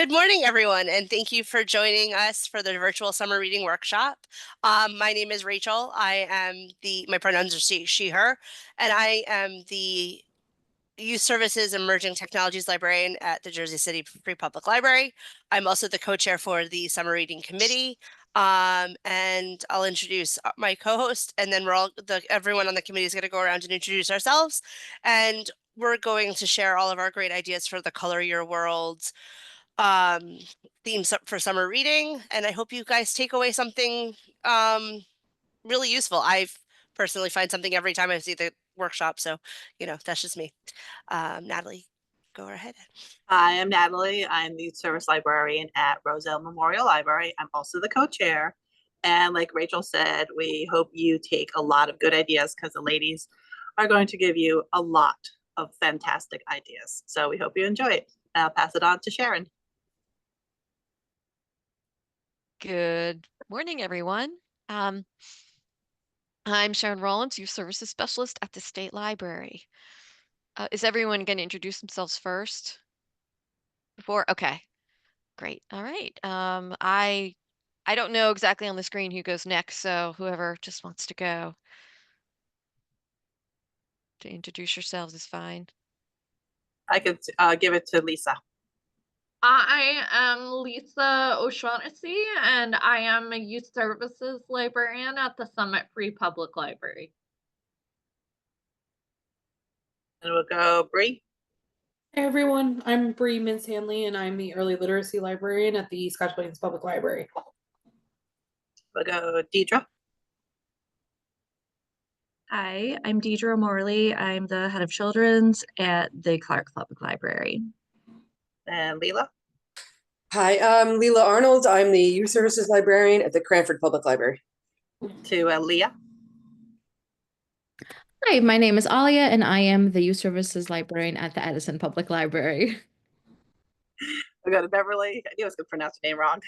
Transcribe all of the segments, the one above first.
Good morning, everyone, and thank you for joining us for the virtual summer reading workshop. My name is Rachel. My pronouns are she, her, and I am the Youth Services Emerging Technologies Librarian at the Jersey City Free Public Library. I'm also the co-chair for the Summer Reading Committee. And I'll introduce my co-host, and then everyone on the committee is going to go around and introduce ourselves. And we're going to share all of our great ideas for the Color Your World um themes for summer reading, and I hope you guys take away something really useful. I've personally find something every time I see the workshop, so that's just me. Natalie, go ahead. Hi, I'm Natalie. I'm the Youth Service Librarian at Roselle Memorial Library. I'm also the co-chair. And like Rachel said, we hope you take a lot of good ideas because the ladies are going to give you a lot of fantastic ideas. So we hope you enjoy it. I'll pass it on to Sharon. Good morning, everyone. I'm Sharon Rollins, Youth Services Specialist at the State Library. Is everyone going to introduce themselves first? Okay, great. All right. I don't know exactly on the screen who goes next, so whoever just wants to go to introduce yourselves is fine. I could give it to Lisa. I am Lisa O'Shaughnessy, and I am a Youth Services Librarian at the Summit Free Public Library. And we'll go Bree. Hey everyone, I'm Bree Mintz-Hanley, and I'm the Early Literacy Librarian at the Scotch Plains Public Library. We'll go Deidre. Hi, I'm Deidre Morley. I'm the head of children's at the Clark Public Library. And Leela. Hi, I'm Leela Arnold. I'm the Youth Services Librarian at the Cranford Public Library. To Leah. Hi, my name is Alia, and I am the Youth Services Librarian at the Edison Public Library. We'll go to Beverly. I knew I was going to pronounce your name wrong.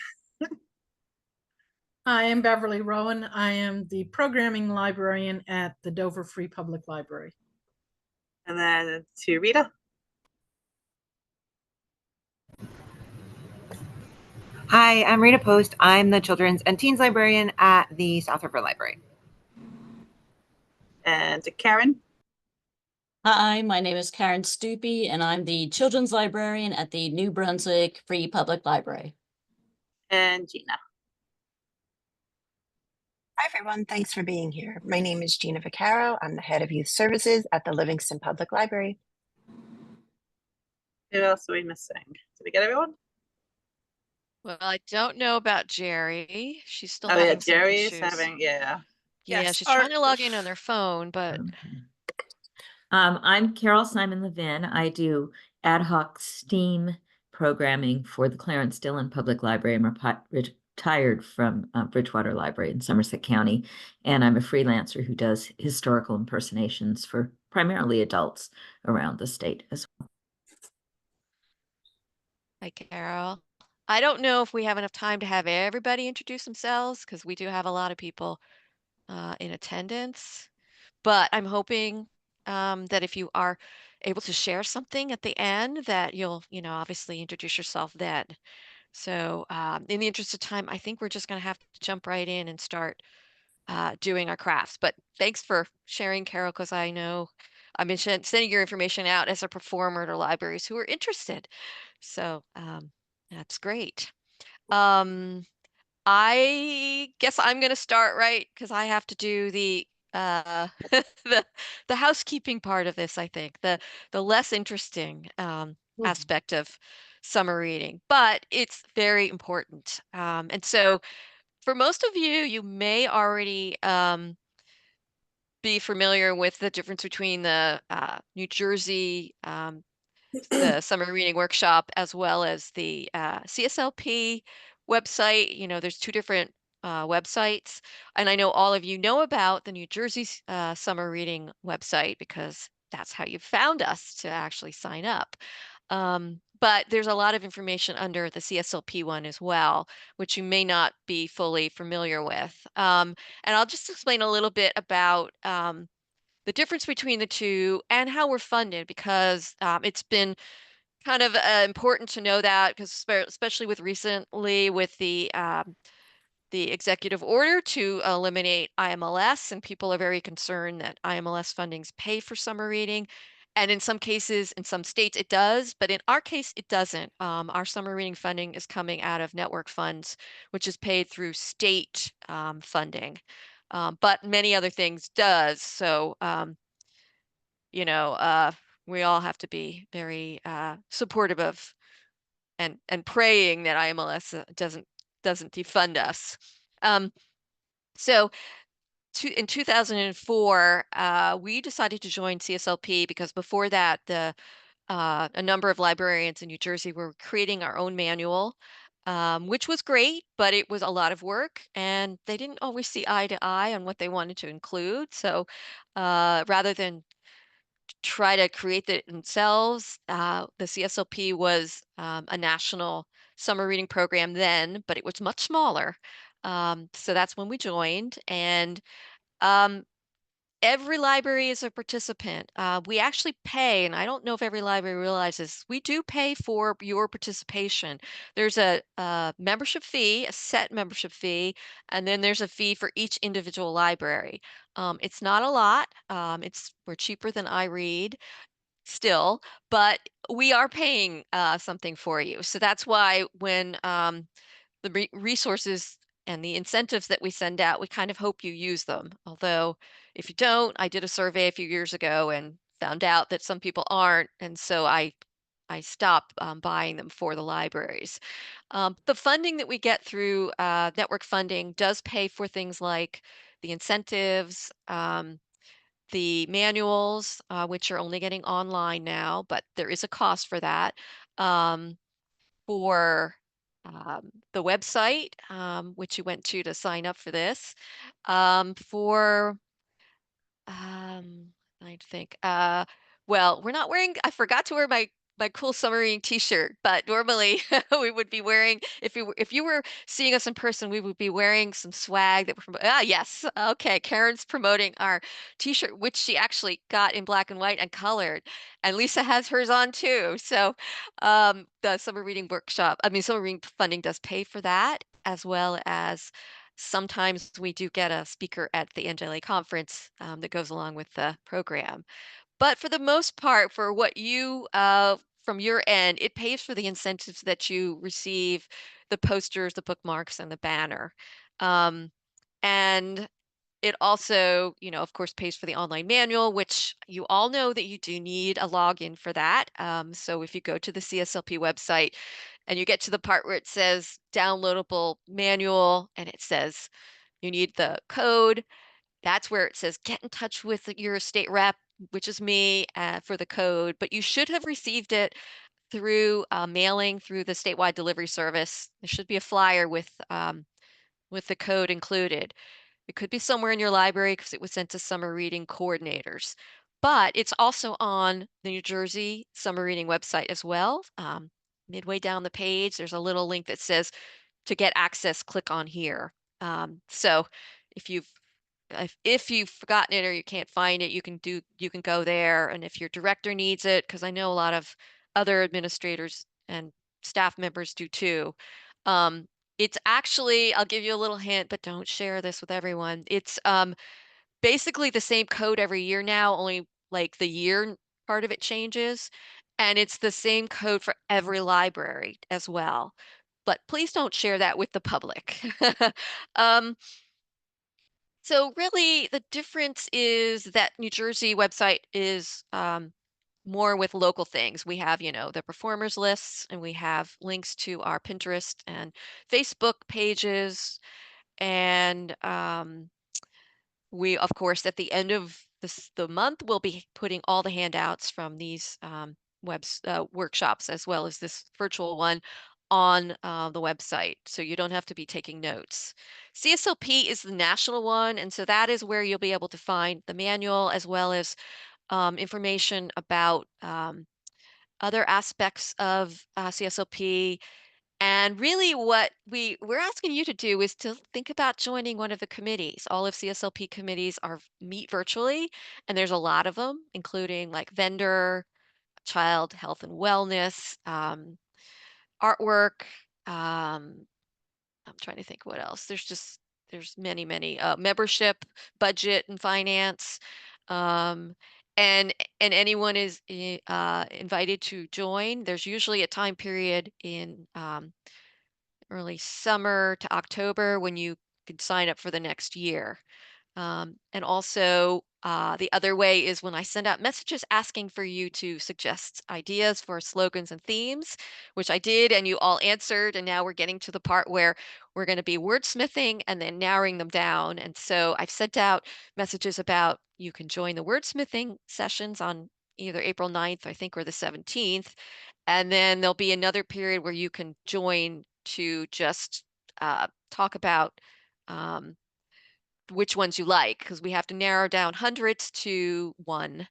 I am Beverly Rowan. I am the programming librarian at the Dover Free Public Library. And then to Rita. Hi, I'm Rita Post. I'm the Children's and Teens Librarian at the South River Library. And to Karen. Hi, my name is Karen Stupi, and I'm the Children's Librarian at the New Brunswick Free Public Library. And Gina. Hi, everyone. Thanks for being here. My name is Gina Vaccaro. I'm the head of Youth Services at the Livingston Public Library. Who else are we missing? Did we get everyone? Well, I don't know about Jerry. She's still having having some Jerry is issues. having, yeah. Yeah, she's trying to log in on their phone, but I'm Carol Simon Levin. I do ad hoc STEAM programming for the Clarence Dillon Public Library. I'm retired from Bridgewater Library in Somerset County, and I'm a freelancer who does historical impersonations for primarily adults around the state as well. Hi, Carol. I don't know if we have enough time to have everybody introduce themselves because we do have a lot of people in attendance, but I'm hoping that if you are able to share something at the end that you'll, obviously introduce yourself then. So in the interest of time, I think we're just going to have to jump right in and start doing our crafts. But thanks for sharing, Carol, because I know I've been sending your information out as a performer to libraries who are interested. So that's great. I guess I'm going to start right because I have to do the the housekeeping part of this. I think the less interesting aspect of summer reading, but it's very important. And so, for most of you, you may already be familiar with the difference between the New Jersey the summer reading workshop as well as the CSLP website. There's two different websites, and I know all of you know about the New Jersey summer reading website because that's how you found us to actually sign up. But there's a lot of information under the CSLP one as well, which you may not be fully familiar with. And I'll just explain a little bit about the difference between the two and how we're funded because it's been kind of important to know that because especially with recently with the executive order to eliminate IMLS, and people are very concerned that IMLS fundings pay for summer reading. And in some cases, in some states, it does, but in our case, it doesn't. Our summer reading funding is coming out of network funds, which is paid through state funding, but many other things does. So, you know, we all have to be very supportive of and praying that IMLS doesn't defund us. So in 2004, we decided to join CSLP because before that, a number of librarians in New Jersey were creating our own manual, which was great, but it was a lot of work, and they didn't always see eye to eye on what they wanted to include. So rather than try to create it themselves, the CSLP was a national summer reading program then, but it was much smaller. So that's when we joined, and um, every library is a participant. We actually pay, and I don't know if every library realizes, we do pay for your participation. There's a membership fee, a set membership fee, and then there's a fee for each individual library. It's not a lot. We're cheaper than iRead still, but we are paying something for you. So that's why when the resources and the incentives that we send out, we kind of hope you use them. Although if you don't, I did a survey a few years ago and found out that some people aren't, and so I stopped buying them for the libraries. The funding that we get through network funding does pay for things like the incentives, the manuals, which are only getting online now, but there is a cost for that. For the website, which you went to sign up for this, for I think. Well, we're not wearing. I forgot to wear my cool submarine T-shirt, but normally we would be wearing. If you were seeing us in person, we would be wearing some swag that we're from. Ah, yes. Okay, Karen's promoting our T-shirt, which she actually got in black and white and colored, and Lisa has hers on too. So, the summer reading workshop. I mean, summer reading funding does pay for that, as well as sometimes we do get a speaker at the NJLA conference that goes along with the program. But for the most part, for what you, from your end, it pays for the incentives that you receive, the posters, the bookmarks, and the banner. And it also, of course, pays for the online manual, which you all know that you do need a login for that. So if you go to the CSLP website and you get to the part where it says downloadable manual and it says you need the code, that's where it says get in touch with your state rep, which is me, for the code. But you should have received it through mailing through the statewide delivery service. There should be a flyer with the code included. It could be somewhere in your library because it was sent to summer reading coordinators. But it's also on the New Jersey summer reading website as well. Midway down the page, there's a little link that says to get access, click on here. So if you've forgotten it or you can't find it, you can go there. And if your director needs it, because I know a lot of other administrators and staff members do too. Um, it's actually, I'll give you a little hint, but don't share this with everyone. It's basically the same code every year now, only like the year part of it changes. And it's the same code for every library as well. But please don't share that with the public. Um, so really the difference is that New Jersey website is more with local things. We have, the performers lists, and we have links to our Pinterest and Facebook pages. And we, of course, at the end of the month, we'll be putting all the handouts from these workshops as well as this virtual one on the website, so you don't have to be taking notes. CSLP is the national one, and so that is where you'll be able to find the manual as well as information about other aspects of CSLP. And really what we're asking you to do is to think about joining one of the committees. All of CSLP committees meet virtually, and there's a lot of them, including like vendor, child health and wellness, artwork. I'm trying to think what else. There's many membership, budget and finance. Um, and anyone is invited to join. There's usually a time period in early summer to October when you can sign up for the next year. And also, the other way is when I send out messages asking for you to suggest ideas for slogans and themes, which I did, and you all answered. And now we're getting to the part where we're going to be wordsmithing and then narrowing them down. And so I've sent out messages about you can join the wordsmithing sessions on either April 9th, I think, or the 17th. And then there'll be another period where you can join to just talk about which ones you like, because we have to narrow down hundreds to one,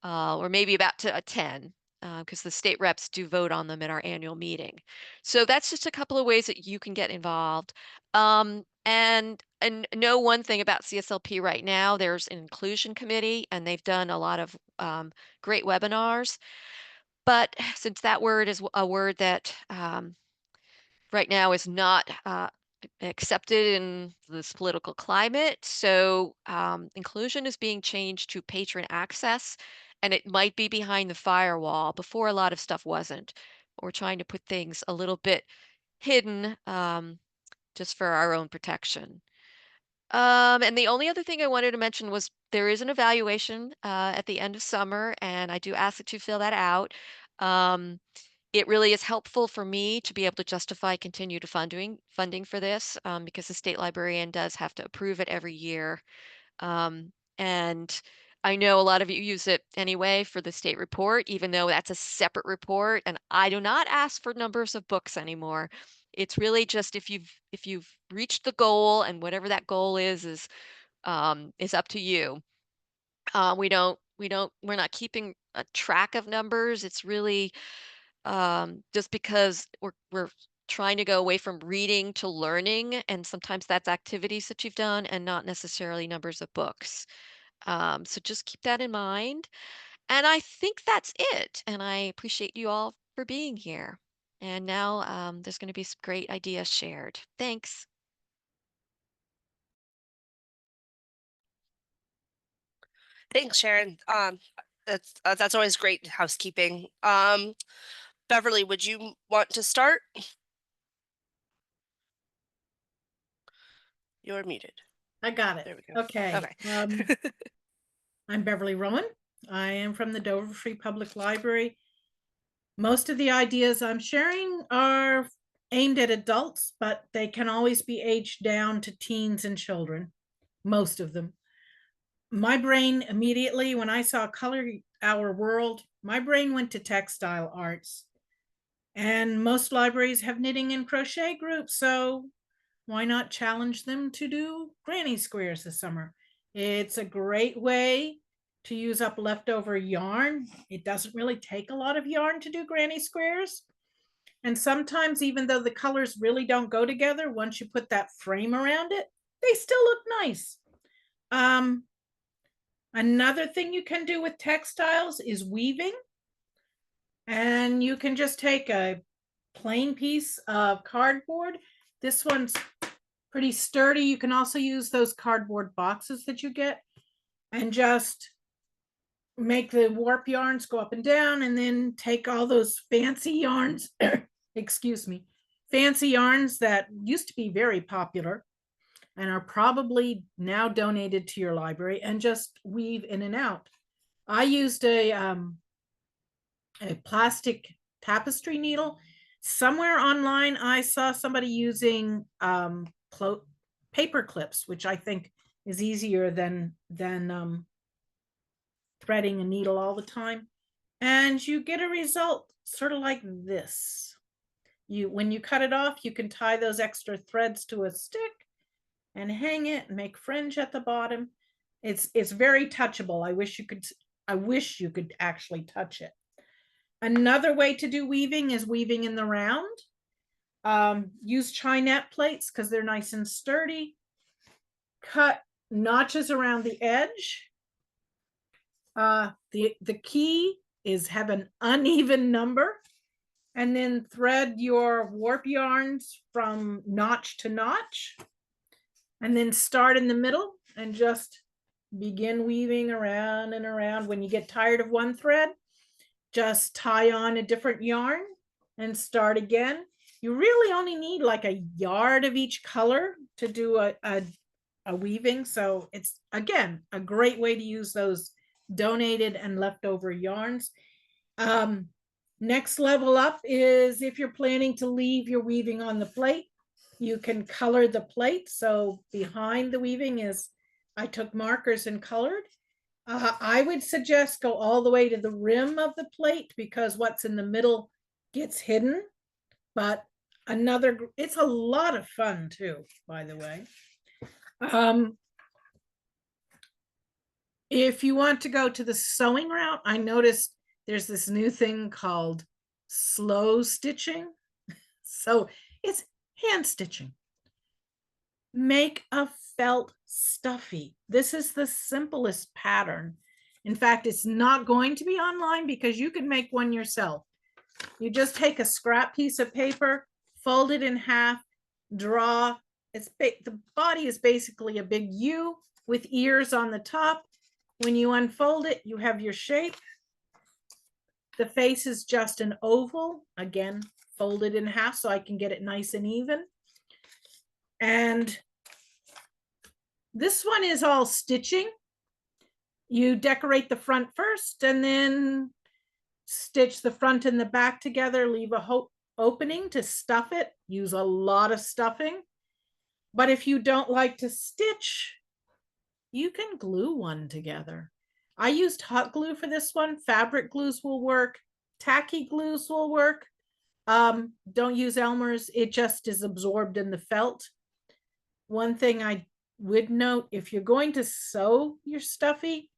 or maybe about to a 10, because the state reps do vote on them at our annual meeting. So that's just a couple of ways that you can get involved. And know one thing about CSLP right now, there's an inclusion committee, and they've done a lot of great webinars. But since that word is a word that right now is not accepted in this political climate. So inclusion is being changed to patron access, and it might be behind the firewall. Before, a lot of stuff wasn't. We're trying to put things a little bit hidden, just for our own protection. And the only other thing I wanted to mention was there is an evaluation at the end of summer, and I do ask that you fill that out. Um, it really is helpful for me to be able to justify continued funding for this, because the state librarian does have to approve it every year. And I know a lot of you use it anyway for the state report, even though that's a separate report. And I do not ask for numbers of books anymore. It's really just if you've reached the goal, and whatever that goal is up to you. We're not keeping a track of numbers. It's really just because we're trying to go away from reading to learning, and sometimes that's activities that you've done and not necessarily numbers of books. So just keep that in mind. And I think that's it. And I appreciate you all for being here. And now there's going to be some great ideas shared. Thanks. Thanks, Sharon. That's always great housekeeping. Beverly, would you want to start? You're muted. I got it. There we go. Okay. I'm Beverly Rowan. I am from the Dover Free Public Library. Most of the ideas I'm sharing are aimed at adults, but they can always be aged down to teens and children, most of them. My brain immediately, when I saw Color Our World, my brain went to textile arts. And most libraries have knitting and crochet groups, so why not challenge them to do granny squares this summer? It's a great way to use up leftover yarn. It doesn't really take a lot of yarn to do granny squares. And sometimes, even though the colors really don't go together, once you put that frame around it, they still look nice. Another thing you can do with textiles is weaving. And you can just take a plain piece of cardboard. This one's pretty sturdy. You can also use those cardboard boxes that you get and just make the warp yarns go up and down, and then take all those fancy yarns, excuse me, fancy yarns that used to be very popular and are probably now donated to your library, and just weave in and out. I used a plastic tapestry needle. Somewhere online, I saw somebody using paper clips, which I think is easier than threading a needle all the time. And you get a result sort of like this. When you cut it off, you can tie those extra threads to a stick and hang it and make fringe at the bottom. It's very touchable. I wish you could actually touch it. Another way to do weaving is weaving in the round. Use Chinette plates because they're nice and sturdy. Cut notches around the edge. The key is have an uneven number, and then thread your warp yarns from notch to notch, and then start in the middle and just begin weaving around and around. When you get tired of one thread, just tie on a different yarn and start again. You really only need like a yard of each color to do a weaving. So it's, again, a great way to use those donated and leftover yarns. Next level up is if you're planning to leave your weaving on the plate, you can color the plate. So behind the weaving is, I took markers and colored. I would suggest go all the way to the rim of the plate because what's in the middle gets hidden. But it's a lot of fun too, by the way. If you want to go to the sewing route, I noticed there's this new thing called slow stitching. So it's hand stitching. Make a felt stuffy. This is the simplest pattern. In fact, it's not going to be online because you can make one yourself. You just take a scrap piece of paper, fold it in half, draw. The body is basically a big U with ears on the top. When you unfold it, you have your shape. The face is just an oval, again, folded in half so I can get it nice and even. And this one is all stitching. You decorate the front first and then stitch the front and the back together, leave a opening to stuff it, use a lot of stuffing. But if you don't like to stitch, you can glue one together. I used hot glue for this one. Fabric glues will work. Tacky glues will work. Don't use Elmer's. It just is absorbed in the felt. One thing I would note, if you're going to sew your stuffy,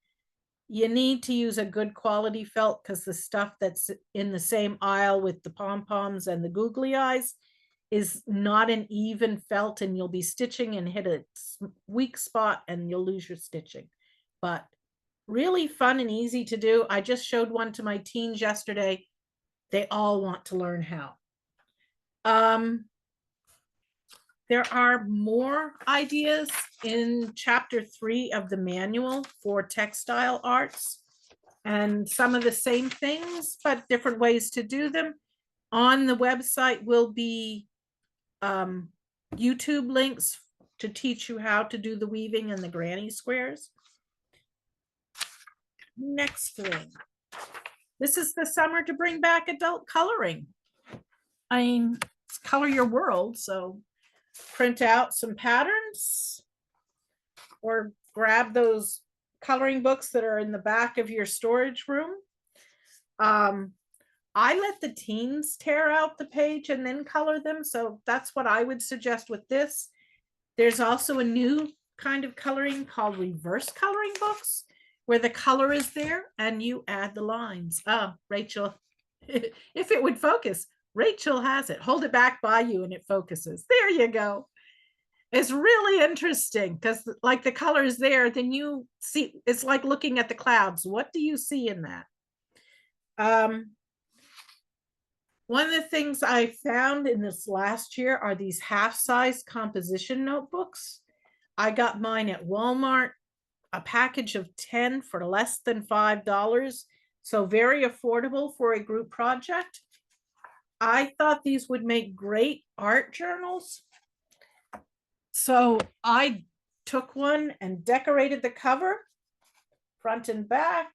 you need to use a good quality felt because the stuff that's in the same aisle with the pom-poms and the googly eyes is not an even felt, and you'll be stitching and hit a weak spot and you'll lose your stitching. But really fun and easy to do. I just showed one to my teens yesterday. They all want to learn how. There are more ideas in chapter 3 of the manual for textile arts, and some of the same things, but different ways to do them. On the website will be YouTube links to teach you how to do the weaving and the granny squares. Next thing. This is the summer to bring back adult coloring. I mean, it's color your world, so print out some patterns or grab those coloring books that are in the back of your storage room. I let the teens tear out the page and then color them, so that's what I would suggest with this. There's also a new kind of coloring called reverse coloring books, where the color is there and you add the lines. Oh, Rachel, if it would focus, Rachel has it. Hold it back by you and it focuses. There you go. It's really interesting because like the color is there, then you see, it's like looking at the clouds. What do you see in that? One of the things I found in this last year are these half-size composition notebooks. I got mine at Walmart, a package of 10 for less than $5. So very affordable for a group project. I thought these would make great art journals. So I took one and decorated the cover, front and back.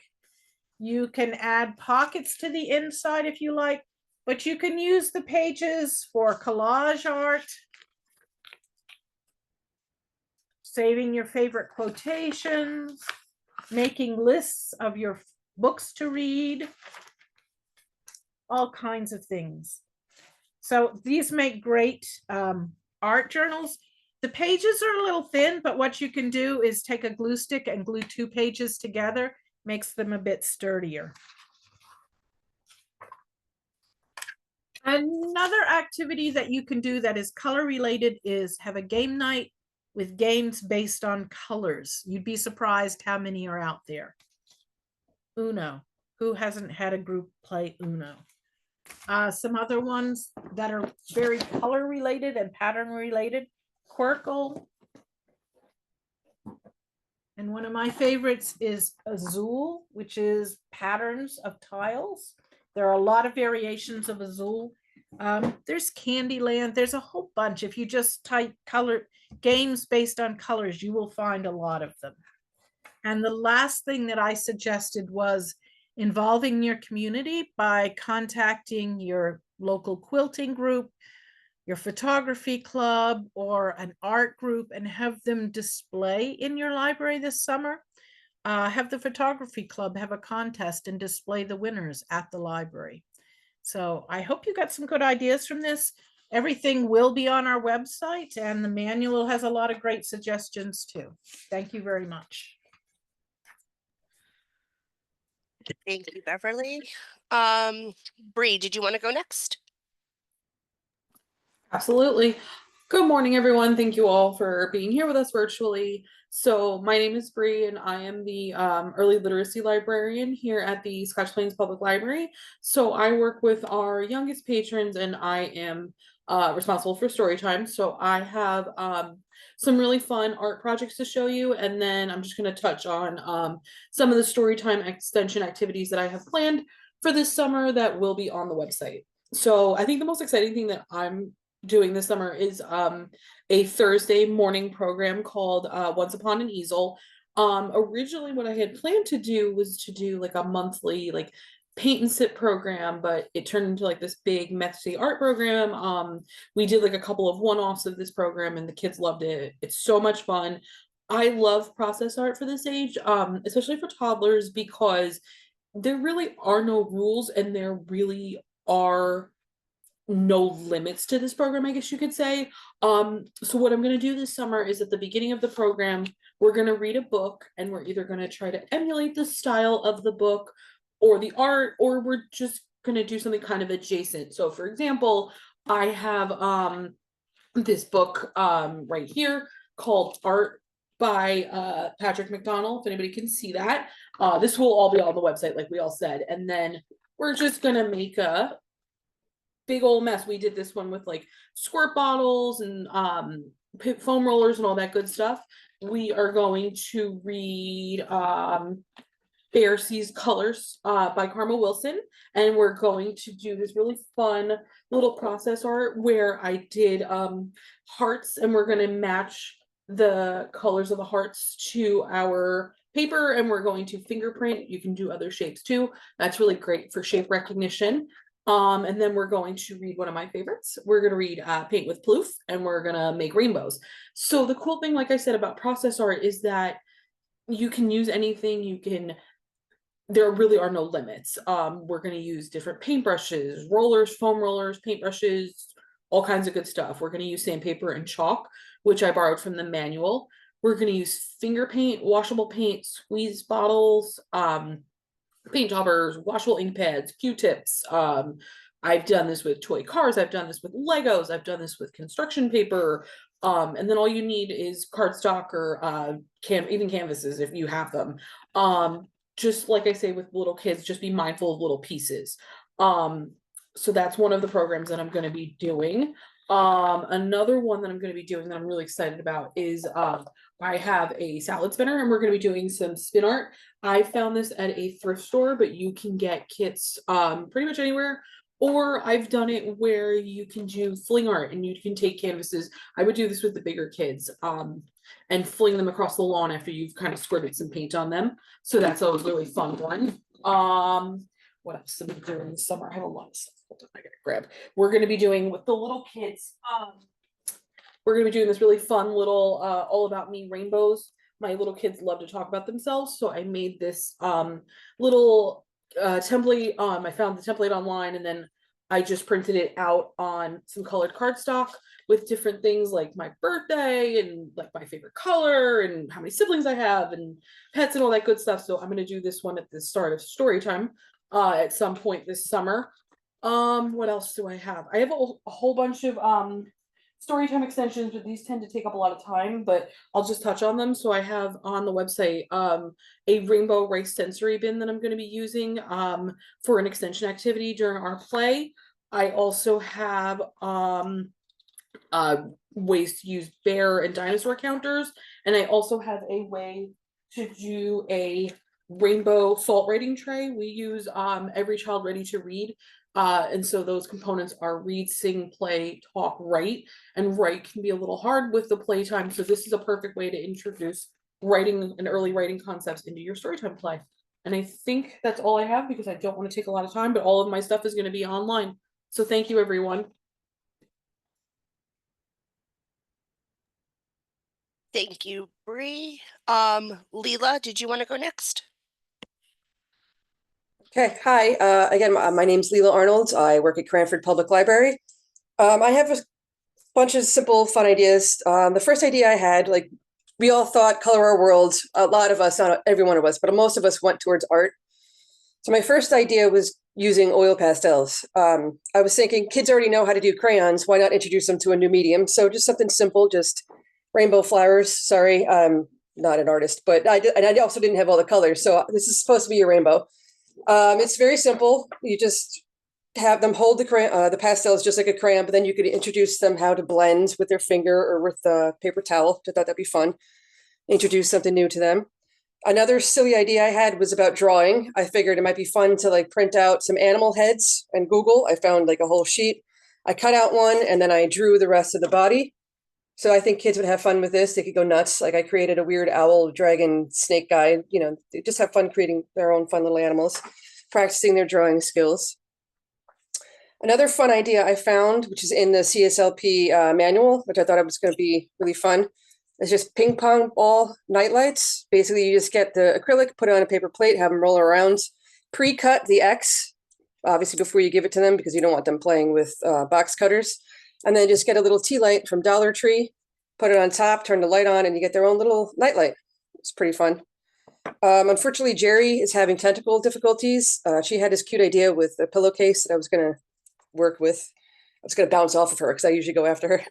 You can add pockets to the inside if you like, but you can use the pages for collage art, saving your favorite quotations, making lists of your books to read, all kinds of things. So these make great art journals. The pages are a little thin, but what you can do is take a glue stick and glue 2 pages together, makes them a bit sturdier. Another activity that you can do that is color related is have a game night with games based on colors. You'd be surprised how many are out there. Uno, Who hasn't had a group play Uno? Some other ones that are very color related and pattern related, Quirkle. And one of my favorites is Azul, which is patterns of tiles. There are a lot of variations of Azul. There's Candyland. There's a whole bunch. If you just type color games based on colors, you will find a lot of them. And the last thing that I suggested was involving your community by contacting your local quilting group, your photography club, or an art group, and have them display in your library this summer. Have the photography club have a contest and display the winners at the library. So I hope you got some good ideas from this. Everything will be on our website, and the manual has a lot of great suggestions too. Thank you very much. Thank you, Beverly. Bree, did you want to go next? Absolutely. Good morning, everyone. Thank you all for being here with us virtually. So my name is Bree, and I am the early literacy librarian here at the Scotch Plains Public Library. So I work with our youngest patrons, and I am responsible for story time. So I have some really fun art projects to show you, and then I'm just going to touch on some of the story time extension activities that I have planned for this summer that will be on the website. So I think the most exciting thing that I'm doing this summer is a Thursday morning program called Once Upon an Easel. Originally what I had planned to do was to do like a monthly like paint and sip program, but it turned into like this big messy art program. We did like a couple of one-offs of this program and the kids loved it. It's so much fun. I love process art for this age, especially for toddlers, because there really are no rules and there really are no limits to this program, I guess you could say. So what I'm going to do this summer is at the beginning of the program, we're going to read a book, and we're either going to try to emulate the style of the book or the art, or we're just going to do something kind of adjacent. So for example, I have this book right here called Art by Patrick McDonald, if anybody can see that. This will all be on the website, like we all said. And then we're just going to make a big old mess. We did this one with like squirt bottles and foam rollers and all that good stuff. We are going to read Bear Sees Colors by Karma Wilson, and we're going to do this really fun little process art where I did hearts, and we're going to match the colors of the hearts to our paper, and we're going to fingerprint. You can do other shapes too. That's really great for shape recognition. And then we're going to read one of my favorites. We're going to read Paint with Ploof, and we're going to make rainbows. So the cool thing, like I said, about process art is that you can use anything. There really are no limits. We're going to use different paintbrushes, rollers, foam rollers, paintbrushes, all kinds of good stuff. We're going to use sandpaper and chalk, which I borrowed from the manual. We're going to use finger paint, washable paint, squeeze bottles, paint jobbers, washable ink pads, Q-tips. I've done this with toy cars. I've done this with Legos. I've done this with construction paper. And then all you need is cardstock or even canvases if you have them. Just like I say with little kids, just be mindful of little pieces. So that's one of the programs that I'm going to be doing. Another one that I'm going to be doing that I'm really excited about is I have a salad spinner, and we're going to be doing some spin art. I found this at a thrift store, but you can get kits pretty much anywhere. Or I've done it where you can do fling art, and you can take canvases. I would do this with the bigger kids and fling them across the lawn after you've kind of squirted some paint on them. So that's a really fun one. What else am I doing this summer? I have a lot of stuff. Hold on, I gotta grab. We're going to be doing with the little kids. We're going to be doing this really fun little all about me rainbows. My little kids love to talk about themselves, so I made this little template. I found the template online, and then I just printed it out on some colored cardstock with different things like my birthday and like my favorite color and how many siblings I have and pets and all that good stuff. So I'm going to do this one at the start of story time at some point this summer. What else do I have? I have a whole bunch of storytime extensions, but these tend to take up a lot of time, but I'll just touch on them. So I have on the website a rainbow rice sensory bin that I'm going to be using for an extension activity during our play. I also have ways to use bear and dinosaur counters, and I also have a way to do a rainbow fault writing tray. We use Every Child Ready to Read, and so those components are read, sing, play, talk, write, and write can be a little hard with the playtime, so this is a perfect way to introduce writing and early writing concepts into your storytime play. And I think that's all I have because I don't want to take a lot of time, but all of my stuff is going to be online. So thank you, everyone. Thank you, Bree. Leela, did you want to go next? Okay, hi. Again, my name's Leela Arnold. I work at Cranford Public Library. I have a bunch of simple, fun ideas. The first idea I had, like, we all thought color our world. A lot of us, not every one of us, but most of us went towards art. So my first idea was using oil pastels. I was thinking kids already know how to do crayons. Why not introduce them to a new medium? So just something simple, just rainbow flowers. Sorry, I'm not an artist, but I also didn't have all the colors. So this is supposed to be a rainbow. It's very simple. You just have them hold the pastels just like a crayon, but then you could introduce them how to blend with their finger or with a paper towel. I thought that'd be fun. Introduce something new to them. Another silly idea I had was about drawing. I figured it might be fun to like print out some animal heads and Google. I found like a whole sheet. I cut out one and then I drew the rest of the body. So I think kids would have fun with this. They could go nuts. Like I created a weird owl, dragon, snake guy. You know, they just have fun creating their own fun little animals, practicing their drawing skills. Another fun idea I found, which is in the CSLP manual, which I thought it was going to be really fun, is just ping pong ball night lights. Basically, you just get the acrylic, put it on a paper plate, have them roll around, pre-cut the X, obviously before you give it to them because you don't want them playing with box cutters. And then just get a little tea light from Dollar Tree, put it on top, turn the light on, and you get their own little night light. It's pretty fun. Unfortunately, Jerry is having technical difficulties. She had this cute idea with a pillowcase that I was going to work with. I was going to bounce off of her because I usually go after her.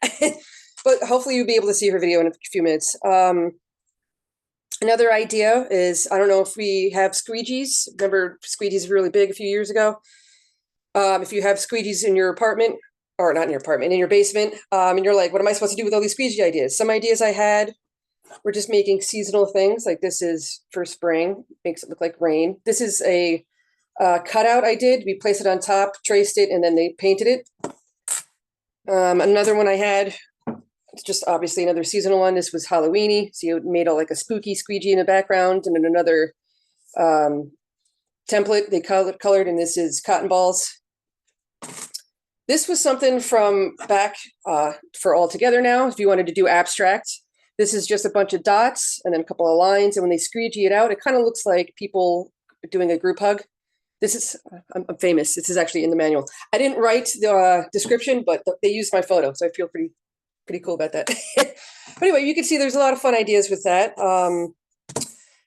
But hopefully you'll be able to see her video in a few minutes. Another idea is, I don't know if we have squeegees. Remember, squeegees were really big a few years ago. If you have squeegees in your apartment, or not in your apartment, in your basement, and you're like, what am I supposed to do with all these squeegee ideas? Some ideas I had were just making seasonal things. Like this is for spring, makes it look like rain. This is a cutout I did. We placed it on top, traced it, and then they painted it. Another one I had, it's just obviously another seasonal one. This was Halloweeny. So you made all like a spooky squeegee in the background, and then another template they colored, and this is cotton balls. This was something from back for All Together Now. If you wanted to do abstract, this is just a bunch of dots and then a couple of lines. And when they squeegee it out, it kind of looks like people doing a group hug. This is, I'm famous. This is actually in the manual. I didn't write the description, but they used my photo. So I feel pretty cool about that. But anyway, you can see there's a lot of fun ideas with that.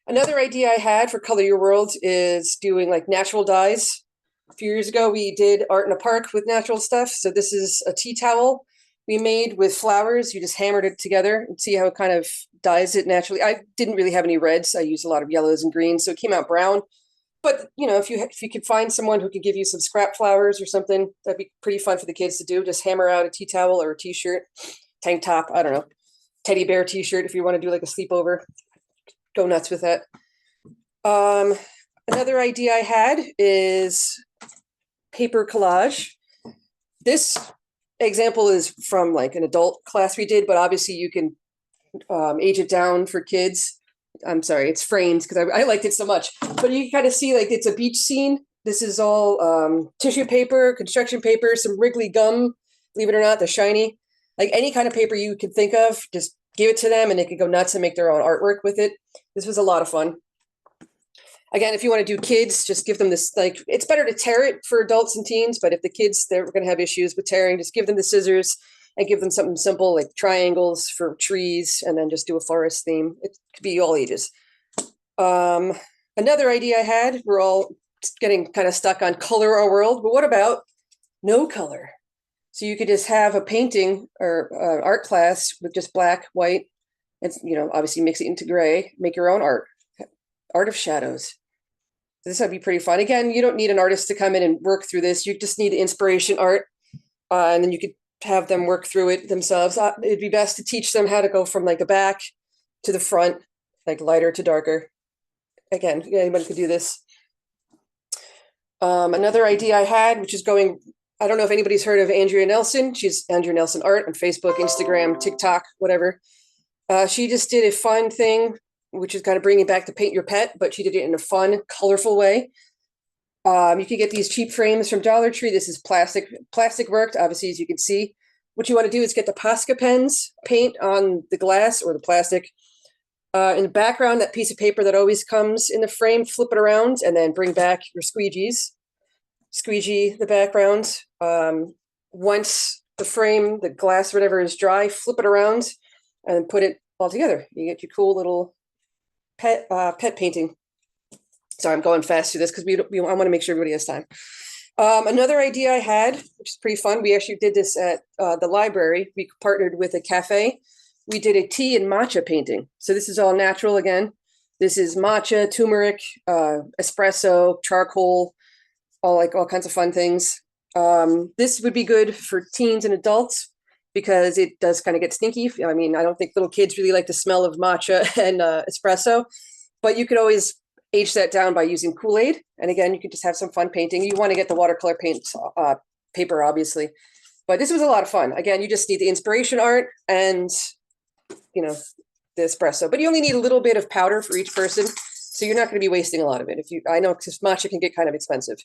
Another idea I had for Color Your World is doing like natural dyes. A few years ago, we did art in a park with natural stuff. So this is a tea towel we made with flowers. You just hammered it together and see how it kind of dyes it naturally. I didn't really have any reds. I used a lot of yellows and greens, so it came out brown. But you know, if you could find someone who could give you some scrap flowers or something, that'd be pretty fun for the kids to do. Just hammer out a tea towel or a t-shirt, tank top, I don't know, teddy bear t-shirt if you want to do like a sleepover. Go nuts with that. Another idea I had is paper collage. This example is from like an adult class we did, but obviously you can age it down for kids. I'm sorry, it's framed because I liked it so much. But you can kind of see like it's a beach scene. This is all tissue paper, construction paper, some Wrigley gum, believe it or not, the shiny. Like any kind of paper you could think of, just give it to them and they could go nuts and make their own artwork with it. This was a lot of fun. Again, if you want to do kids, just give them this, like, it's better to tear it for adults and teens, but if the kids, they're going to have issues with tearing, just give them the scissors and give them something simple like triangles for trees and then just do a forest theme. It could be all ages. Another idea I had, we're all getting kind of stuck on color our world, but what about no color? So you could just have a painting or art class with just black, white, and obviously mix it into gray, make your own art of shadows. This would be pretty fun. Again, you don't need an artist to come in and work through this. You just need inspiration art, and then you could have them work through it themselves. It'd be best to teach them how to go from like the back to the front, like lighter to darker. Again, anyone could do this. Another idea I had, which is going, I don't know if anybody's heard of Andrea Nelson. She's Andrea Nelson Art on Facebook, Instagram, TikTok, whatever. She just did a fun thing, which is kind of bringing back to paint your pet, but she did it in a fun, colorful way. You can get these cheap frames from Dollar Tree. This is plastic worked, obviously, as you can see. What you want to do is get the Posca pens, paint on the glass or the plastic. In the background, that piece of paper that always comes in the frame, flip it around and then bring back your squeegees. Squeegee the background. Once the frame, the glass, whatever is dry, flip it around and put it all together. You get your cool little pet painting. Sorry, I'm going fast through this because I want to make sure everybody has time. Another idea I had, which is pretty fun, we actually did this at the library. We partnered with a cafe. We did a tea and matcha painting. So this is all natural again. This is matcha, turmeric, espresso, charcoal, all kinds of fun things. This would be good for teens and adults because it does kind of get stinky. I mean, I don't think little kids really like the smell of matcha and espresso, but you could always age that down by using Kool-Aid. And again, you could just have some fun painting. You want to get the watercolor paint paper, obviously. But this was a lot of fun. Again, you just need the inspiration art and, the espresso. But you only need a little bit of powder for each person. So you're not going to be wasting a lot of it. I know because matcha can get kind of expensive.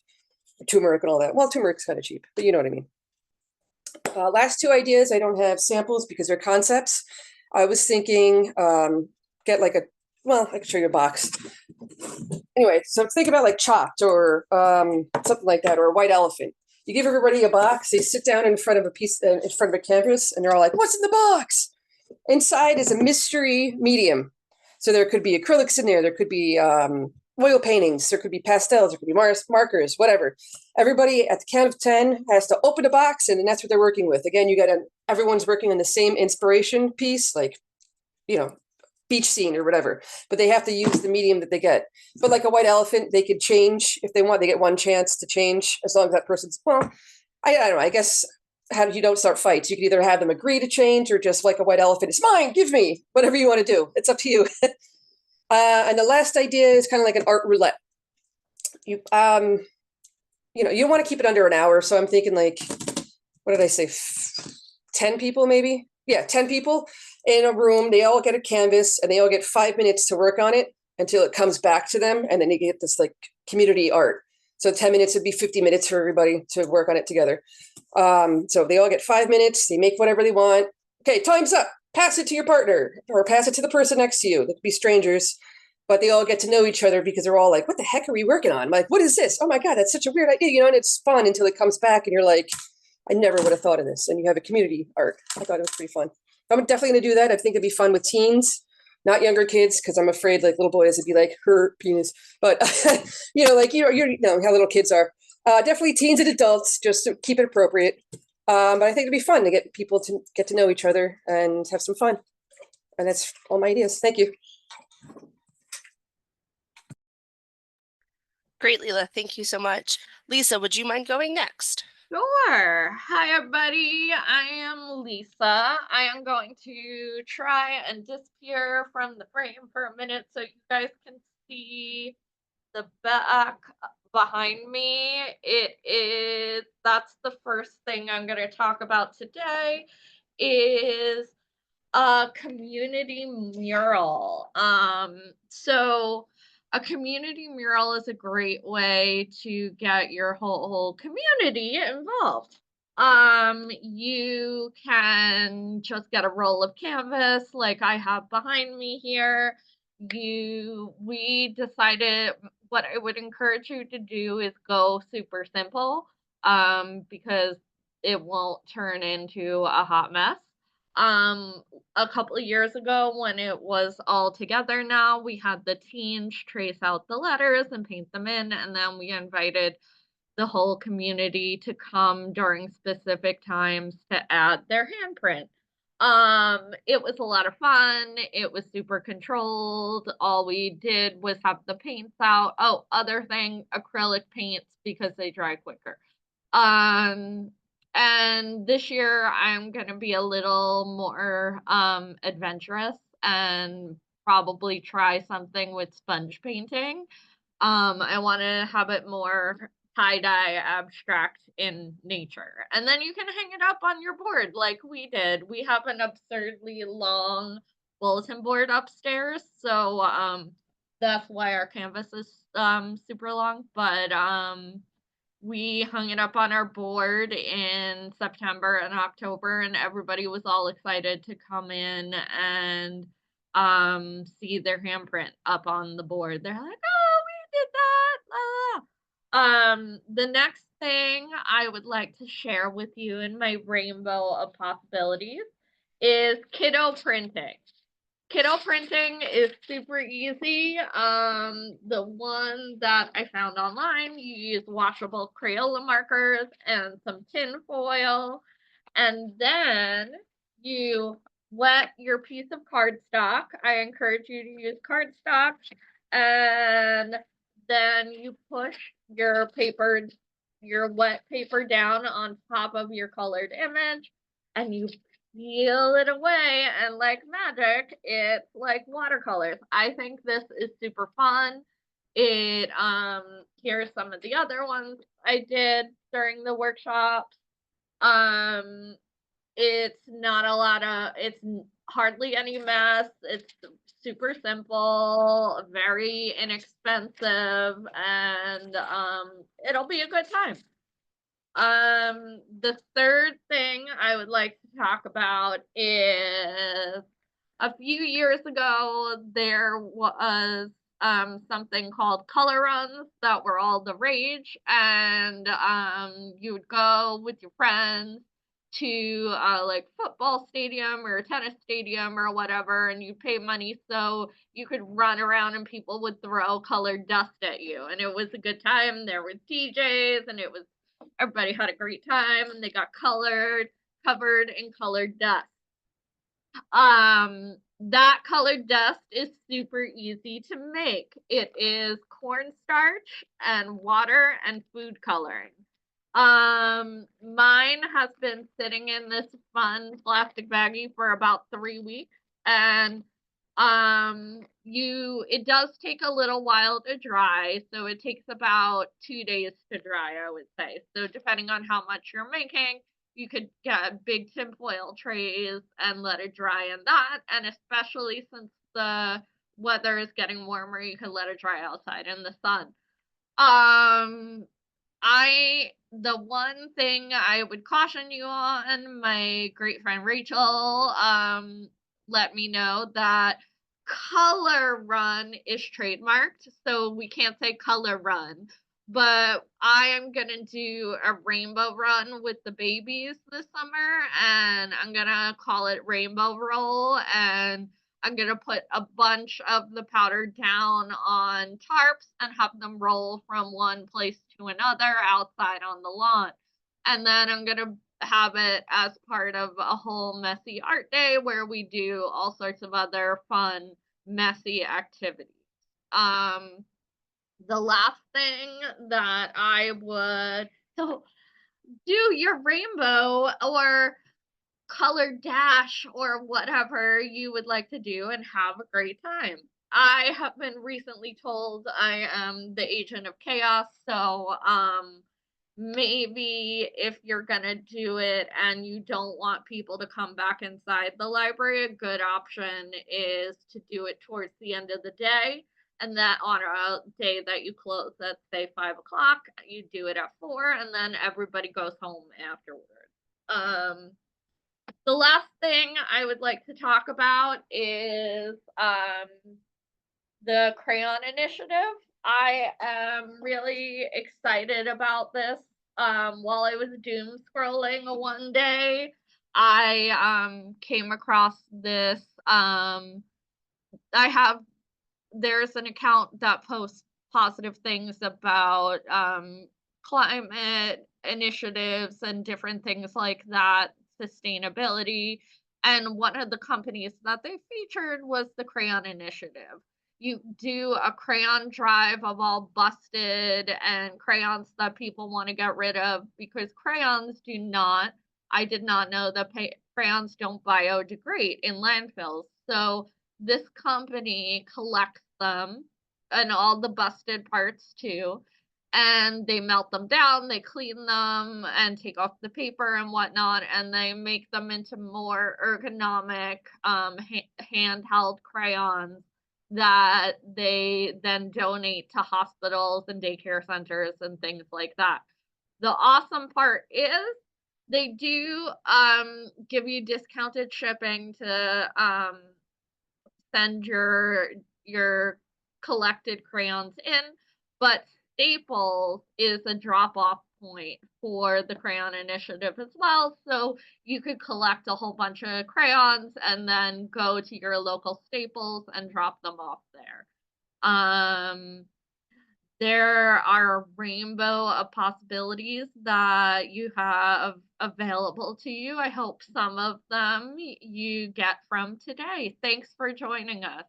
Turmeric and all that. Well, turmeric's kind of cheap, but you know what I mean. Last two ideas, I don't have samples because they're concepts. I was thinking get like I can show you a box. Anyway, so think about like Chopped or something like that, or a white elephant. You give everybody a box, they sit down in front of a canvas, and they're all like, "What's in the box?" Inside is a mystery medium. So there could be acrylics in there. There could be oil paintings. There could be pastels. There could be markers, whatever. Everybody at the count of 10 has to open a box, and then that's what they're working with. Again, everyone's working on the same inspiration piece, like, beach scene or whatever, but they have to use the medium that they get. But like a white elephant, they could change if they want. They get one chance to change as long as that person's, I don't know, I guess you don't start fights. You can either have them agree to change or just like a white elephant, it's mine, give me, whatever you want to do. It's up to you. And the last idea is kind of like an art roulette. You want to keep it under an hour. So I'm thinking like, what did I say? 10 people, maybe? Yeah, 10 people in a room. They all get a canvas and they all get 5 minutes to work on it until it comes back to them. And then you get this like community art. So 10 minutes would be 50 minutes for everybody to work on it together. So they all get 5 minutes. They make whatever they want. Okay, time's up. Pass it to your partner or pass it to the person next to you. They could be strangers, but they all get to know each other because they're all like, what the heck are we working on? I'm like, what is this? Oh my God, that's such a weird idea, and it's fun until it comes back and you're like, I never would have thought of this. And you have a community art. I thought it was pretty fun. I'm definitely going to do that. I think it'd be fun with teens, not younger kids, because I'm afraid like little boys would be like, her penis. But, you know how little kids are. Definitely teens and adults, just to keep it appropriate. But I think it'd be fun to get people to get to know each other and have some fun. And that's all my ideas. Thank you. Great, Leela. Thank you so much. Lisa, would you mind going next? Sure. Hi, everybody. I am Lisa. I am going to try and disappear from the frame for a minute so you guys can see the back behind me. That's the first thing I'm going to talk about today is a community mural. So a community mural is a great way to get your whole community involved. You can just get a roll of canvas like I have behind me here. We decided what I would encourage you to do is go super simple, because it won't turn into a hot mess. A couple of years ago when it was all together now, we had the teens trace out the letters and paint them in, and then we invited the whole community to come during specific times to add their handprint. It was a lot of fun. It was super controlled. All we did was have the paints out. Oh, other thing, acrylic paints because they dry quicker. Um, and this year I'm gonna be a little more adventurous and probably try something with sponge painting. I want to have it more tie-dye abstract in nature. And then you can hang it up on your board like we did. We have an absurdly long bulletin board upstairs, so that's why our canvas is super long, but we hung it up on our board in September and October, and everybody was all excited to come in and see their handprint up on the board. They're like, "Oh, we did that." The next thing I would like to share with you in my rainbow of possibilities is kiddo printing. Kiddo printing is super easy. The one that I found online, you use washable Crayola markers and some tin foil, and then you wet your piece of cardstock. I encourage you to use cardstock, and then you push your wet paper down on top of your colored image, and you peel it away, and like magic, it's like watercolors. I think this is super fun. It here's some of the other ones I did during the workshops. Um it's not a lot of hardly any mess. It's super simple, very inexpensive, and it'll be a good time. The third thing I would like to talk about is a few years ago, there was something called color runs that were all the rage, and you would go with your friends to like football stadium or tennis stadium or whatever, and you'd pay money so you could run around and people would throw colored dust at you, and it was a good time. There were DJs, and it was everybody had a great time, and they got covered in colored dust. That colored dust is super easy to make. It is cornstarch and water and food coloring. Mine has been sitting in this fun plastic baggie for about 3 weeks, and it does take a little while to dry, so it takes about 2 days to dry, I would say. So depending on how much you're making, you could get big tinfoil trays and let it dry in that. And especially since the weather is getting warmer, you can let it dry outside in the sun. The one thing I would caution you on, my great friend Rachel let me know that color run is trademarked, so we can't say color run. But I am gonna do a rainbow run with the babies this summer, and I'm gonna call it Rainbow Roll, and I'm gonna put a bunch of the powder down on tarps and have them roll from one place to another outside on the lawn. And then I'm gonna have it as part of a whole messy art day where we do all sorts of other fun, messy activities. The last thing that I would so do your rainbow or color dash or whatever you would like to do and have a great time. I have been recently told I am the agent of chaos, so maybe if you're gonna do it and you don't want people to come back inside the library, a good option is to do it towards the end of the day. And that on a day that you close at say 5 o'clock, you do it at 4, and then everybody goes home afterwards. The last thing I would like to talk about is the crayon initiative. I am really excited about this. While I was doom scrolling one day, I came across this. There's an account that posts positive things about climate initiatives and different things like that, sustainability. And one of the companies that they featured was the Crayon Initiative. You do a crayon drive of all busted and crayons that people want to get rid of, because crayons do not, I did not know that crayons don't biodegrade in landfills. So this company collects them and all the busted parts too, and they melt them down, they clean them and take off the paper and whatnot, and they make them into more ergonomic handheld crayons that they then donate to hospitals and daycare centers and things like that. The awesome part is they do give you discounted shipping to send your collected crayons in, but Staples is a drop-off point for the Crayon Initiative as well. So you could collect a whole bunch of crayons and then go to your local Staples and drop them off there. There are a rainbow of possibilities that you have available to you. I hope some of them you get from today. Thanks for joining us.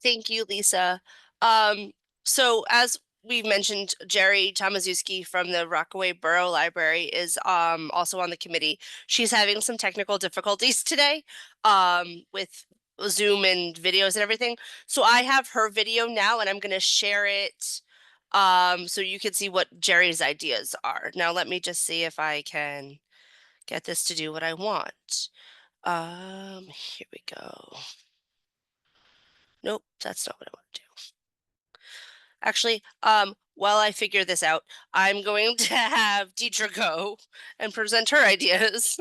Thank you, Lisa. So as we mentioned, Jerry Tomaszewski from the Rockaway Borough Library is also on the committee. She's having some technical difficulties today with Zoom and videos and everything. So I have her video now, and I'm going to share it so you can see what Jerry's ideas are. Now let me just see if I can get this to do what I want. Here we go. Nope, that's not what I want to do. Actually, while I figure this out, I'm going to have Deidre go and present her ideas.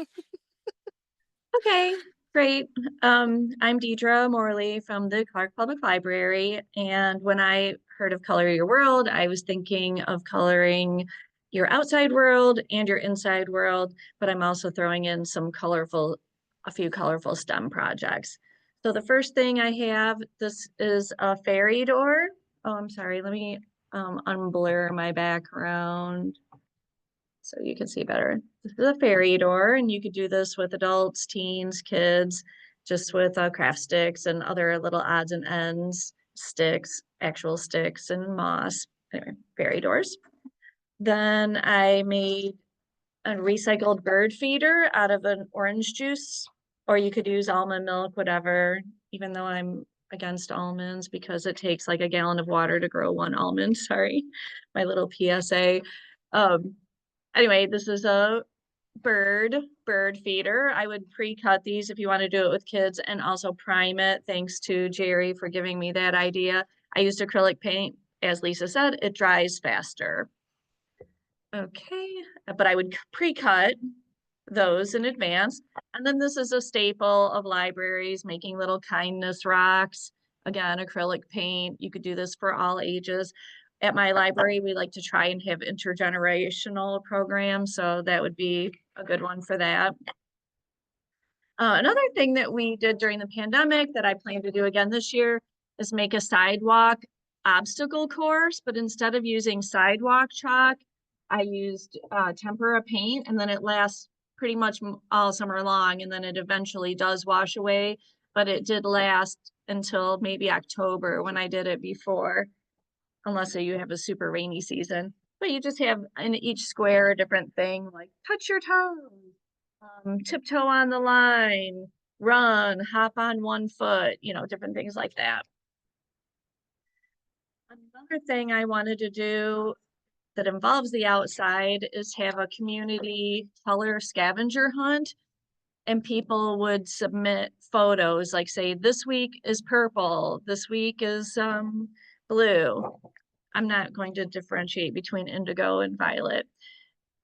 Okay, great. I'm Deidre Morley from the Clark Public Library, and when I heard of Color Your World, I was thinking of coloring your outside world and your inside world, but I'm also throwing in a few colorful STEM projects. So the first thing I have, this is a fairy door. Oh, I'm sorry, let me unblur my background so you can see better. This is a fairy door, and you could do this with adults, teens, kids, just with craft sticks and other little odds and ends, sticks, actual sticks, and moss. Anyway, fairy doors. Then I made a recycled bird feeder out of an orange juice, or you could use almond milk, whatever, even though I'm against almonds because it takes like a gallon of water to grow one almond. Sorry, my little PSA. Anyway, this is a bird feeder. I would pre-cut these if you want to do it with kids and also prime it. Thanks to Jerry for giving me that idea. I used acrylic paint. As Lisa said, it dries faster. Okay, but I would pre-cut those in advance. And then this is a staple of libraries, making little kindness rocks. Again, acrylic paint. You could do this for all ages. At my library, we like to try and have intergenerational programs, so that would be a good one for that. Another thing that we did during the pandemic that I plan to do again this year is make a sidewalk obstacle course, but instead of using sidewalk chalk, I used tempera paint, and then it lasts pretty much all summer long, and then it eventually does wash away, but it did last until maybe October when I did it before, unless you have a super rainy season. But you just have in each square a different thing, like touch your toes, tiptoe on the line, run, hop on 1 foot, different things like that. Another thing I wanted to do that involves the outside is have a community color scavenger hunt, and people would submit photos, like say this week is purple, this week is blue. I'm not going to differentiate between indigo and violet.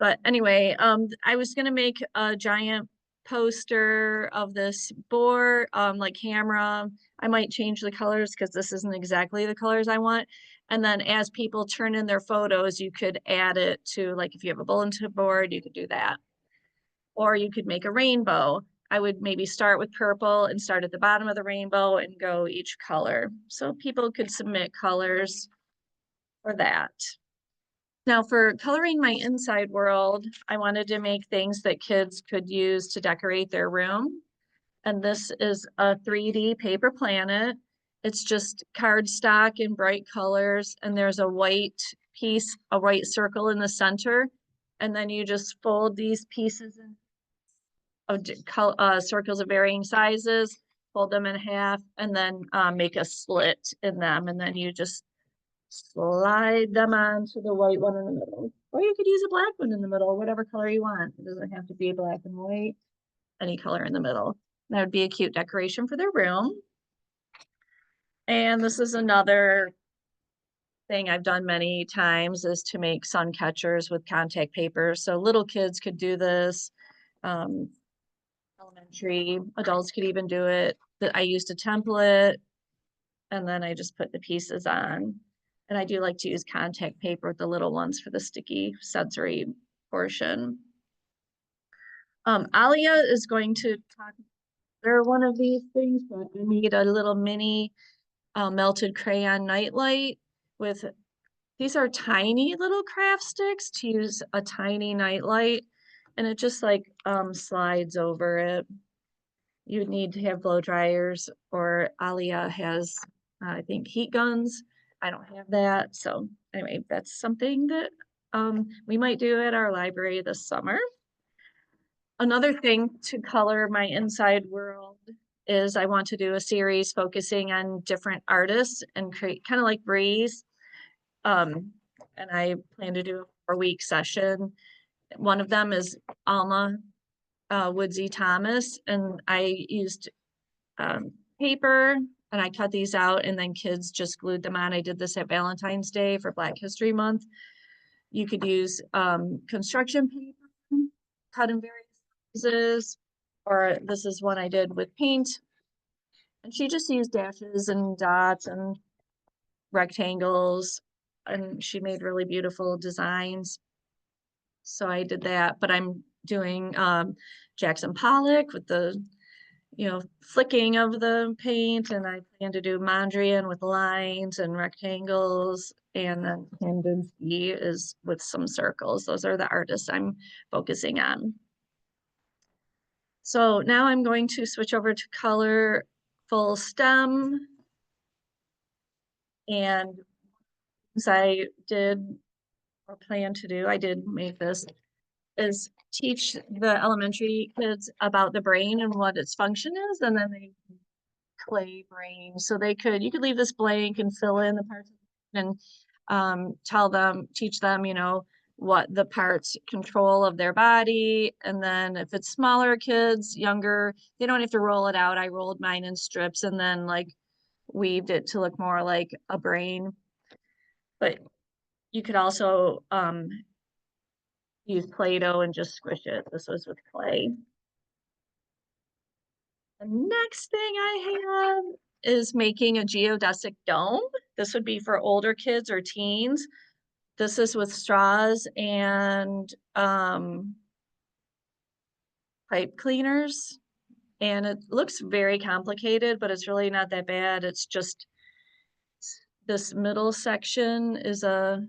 But anyway, I was going to make a giant poster of this board, like camera. I might change the colors because this isn't exactly the colors I want. And then as people turn in their photos, you could add it to, like, if you have a bulletin board, you could do that. Or you could make a rainbow. I would maybe start with purple and start at the bottom of the rainbow and go each color. So people could submit colors. for that. Now for coloring my inside world, I wanted to make things that kids could use to decorate their room. And this is a 3D paper planet. It's just cardstock in bright colors, and there's a white piece, a white circle in the center. And then you just fold these pieces in of circles of varying sizes, fold them in half, and then make a slit in them. And then you just slide them onto the white one in the middle. Or you could use a black one in the middle, whatever color you want. It doesn't have to be black and white, any color in the middle. That would be a cute decoration for their room. And this is another thing I've done many times, is to make sun catchers with contact paper. So little kids could do this. Elementary adults could even do it. I used a template and then I just put the pieces on. And I do like to use contact paper with the little ones for the sticky sensory portion. Alia is going to talk about one of these things, but I made a little mini melted crayon nightlight with, these are tiny little craft sticks to use a tiny nightlight, and it just like slides over it. You would need to have blow dryers, or Alia has, I think, heat guns. I don't have that. So anyway, that's something that we might do at our library this summer. Another thing to color my inside world is I want to do a series focusing on different artists and create kind of like Breeze. And I plan to do a 4-week session. One of them is Alma Woodsy Thomas, and I used paper and I cut these out and then kids just glued them on. I did this at Valentine's Day for Black History Month. You could use construction paper, cut in various sizes, or this is one I did with paint. And she just used dashes and dots and rectangles, and she made really beautiful designs. So I did that, but I'm doing Jackson Pollock with the, flicking of the paint, and I plan to do Mondrian with lines and rectangles, and then Kandinsky is with some circles. Those are the artists I'm focusing on. So now I'm going to switch over to color full stem. And as I did or plan to do, I did make this, is teach the elementary kids about the brain and what its function is, and then they clay brain. So you could leave this blank and fill in the parts and teach them, what the parts control of their body. And then if it's smaller kids, younger, they don't have to roll it out. I rolled mine in strips and then like weaved it to look more like a brain. But you could also use Play-Doh and just squish it. This was with clay. The next thing I have is making a geodesic dome. This would be for older kids or teens. This is with straws and pipe cleaners. And it looks very complicated, but it's really not that bad. It's just this middle section is a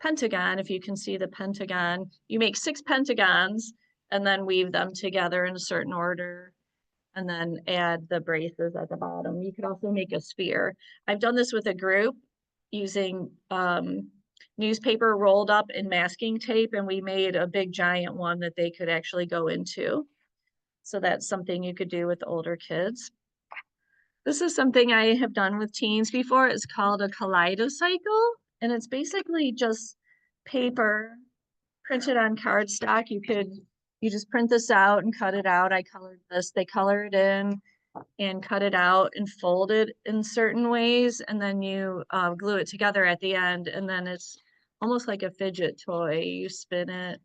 pentagon. If you can see the pentagon, you make 6 pentagons and then weave them together in a certain order, and then add the braces at the bottom. You could also make a sphere. I've done this with a group using newspaper rolled up in masking tape, and we made a big giant one that they could actually go into. So that's something you could do with older kids. This is something I have done with teens before. It's called a kaleidocycle, and it's basically just paper printed on cardstock. You just print this out and cut it out. I colored this. They color it in and cut it out and fold it in certain ways, and then you glue it together at the end, and then it's almost like a fidget toy. You spin it,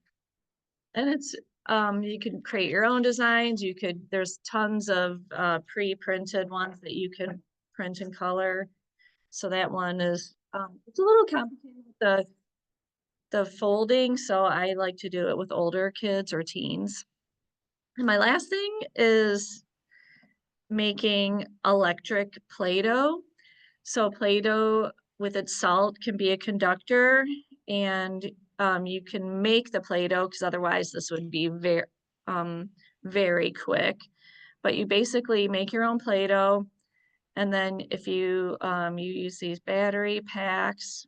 and it's you can create your own designs. There's tons of pre-printed ones that you can print and color. So that one is it's a little complicated with the folding, so I like to do it with older kids or teens. And my last thing is making electric Play-Doh. So Play-Doh with its salt can be a conductor, and you can make the Play-Doh, because otherwise this would be very quick. But you basically make your own Play-Doh, and then if you you use these battery packs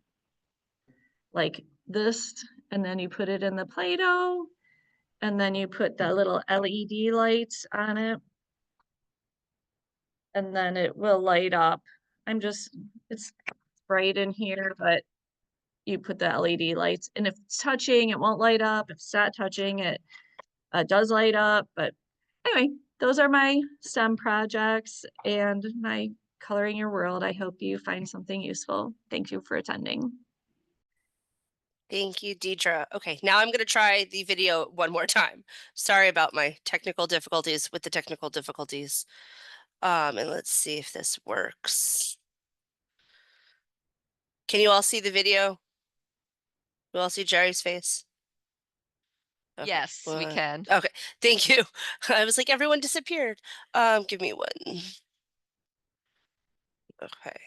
like this, and then you put it in the Play-Doh, and then you put the little LED lights on it, and then it will light up. It's bright in here, but you put the LED lights, and if it's touching, it won't light up. If it's not touching, it does light up. But anyway, those are my STEM projects and my Coloring Your World. I hope you find something useful. Thank you for attending. Thank you, Deidre. Okay, now I'm going to try the video one more time. Sorry about my technical difficulties with the technical difficulties. And let's see if this works. Can you all see the video? You all see Jerry's face? Okay. Yes, we can. Okay, thank you. I was like, everyone disappeared. Give me one. Okay.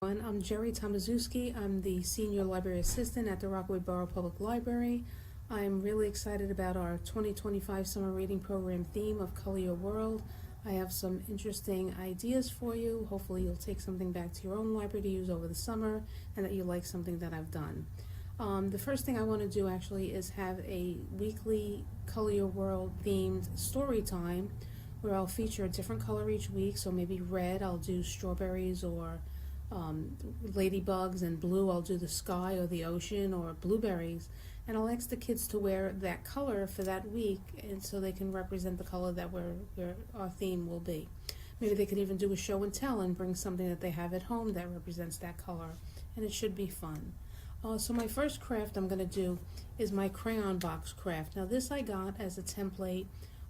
I'm Jerry Tomaszewski. I'm the Senior Library Assistant at the Rockaway Borough Public Library. I'm really excited about our 2025 Summer Reading Program theme of Color Your World. I have some interesting ideas for you. Hopefully you'll take something back to your own library to use over the summer, and that you like something that I've done. The first thing I want to do actually is have a weekly Color Your World themed story time where I'll feature a different color each week. So maybe red, I'll do strawberries or ladybugs, and blue, I'll do the sky or the ocean or blueberries. And I'll ask the kids to wear that color for that week, and so they can represent the color that our theme will be. Maybe they could even do a show and tell and bring something that they have at home that represents that color, and it should be fun. So my first craft I'm going to do is my crayon box craft. Now this I got as a template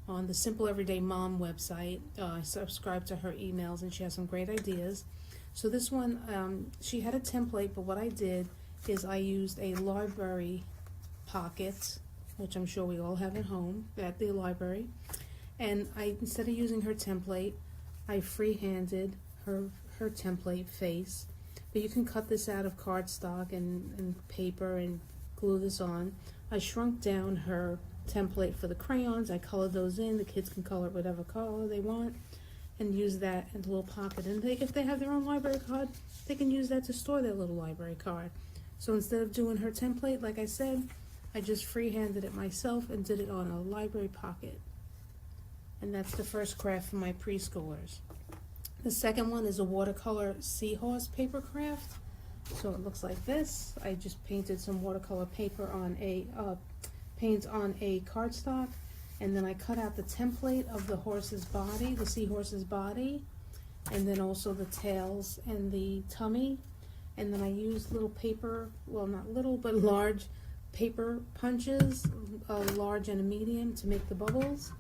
on the Simple Everyday Mom website. I subscribe to her emails, and she has some great ideas. So this one, she had a template, but what I did is I used a library pocket, which I'm sure we all have at home at the library, and instead of using her template, I freehanded her template face. But you can cut this out of cardstock and paper and glue this on. I shrunk down her template for the crayons. I colored those in. The kids can color whatever color they want and use that in a little pocket. And if they have their own library card, they can use that to store their little library card. So instead of doing her template, like I said, I just freehanded it myself and did it on a library pocket. And that's the first craft for my preschoolers. The second one is a watercolor seahorse paper craft. So it looks like this. I just painted some watercolor paper on paint on a cardstock, and then I cut out the template of the horse's body, the seahorse's body, and then also the tails and the tummy. And then I used little paper, well not little, but large paper punches, a large and a medium, to make the bubbles.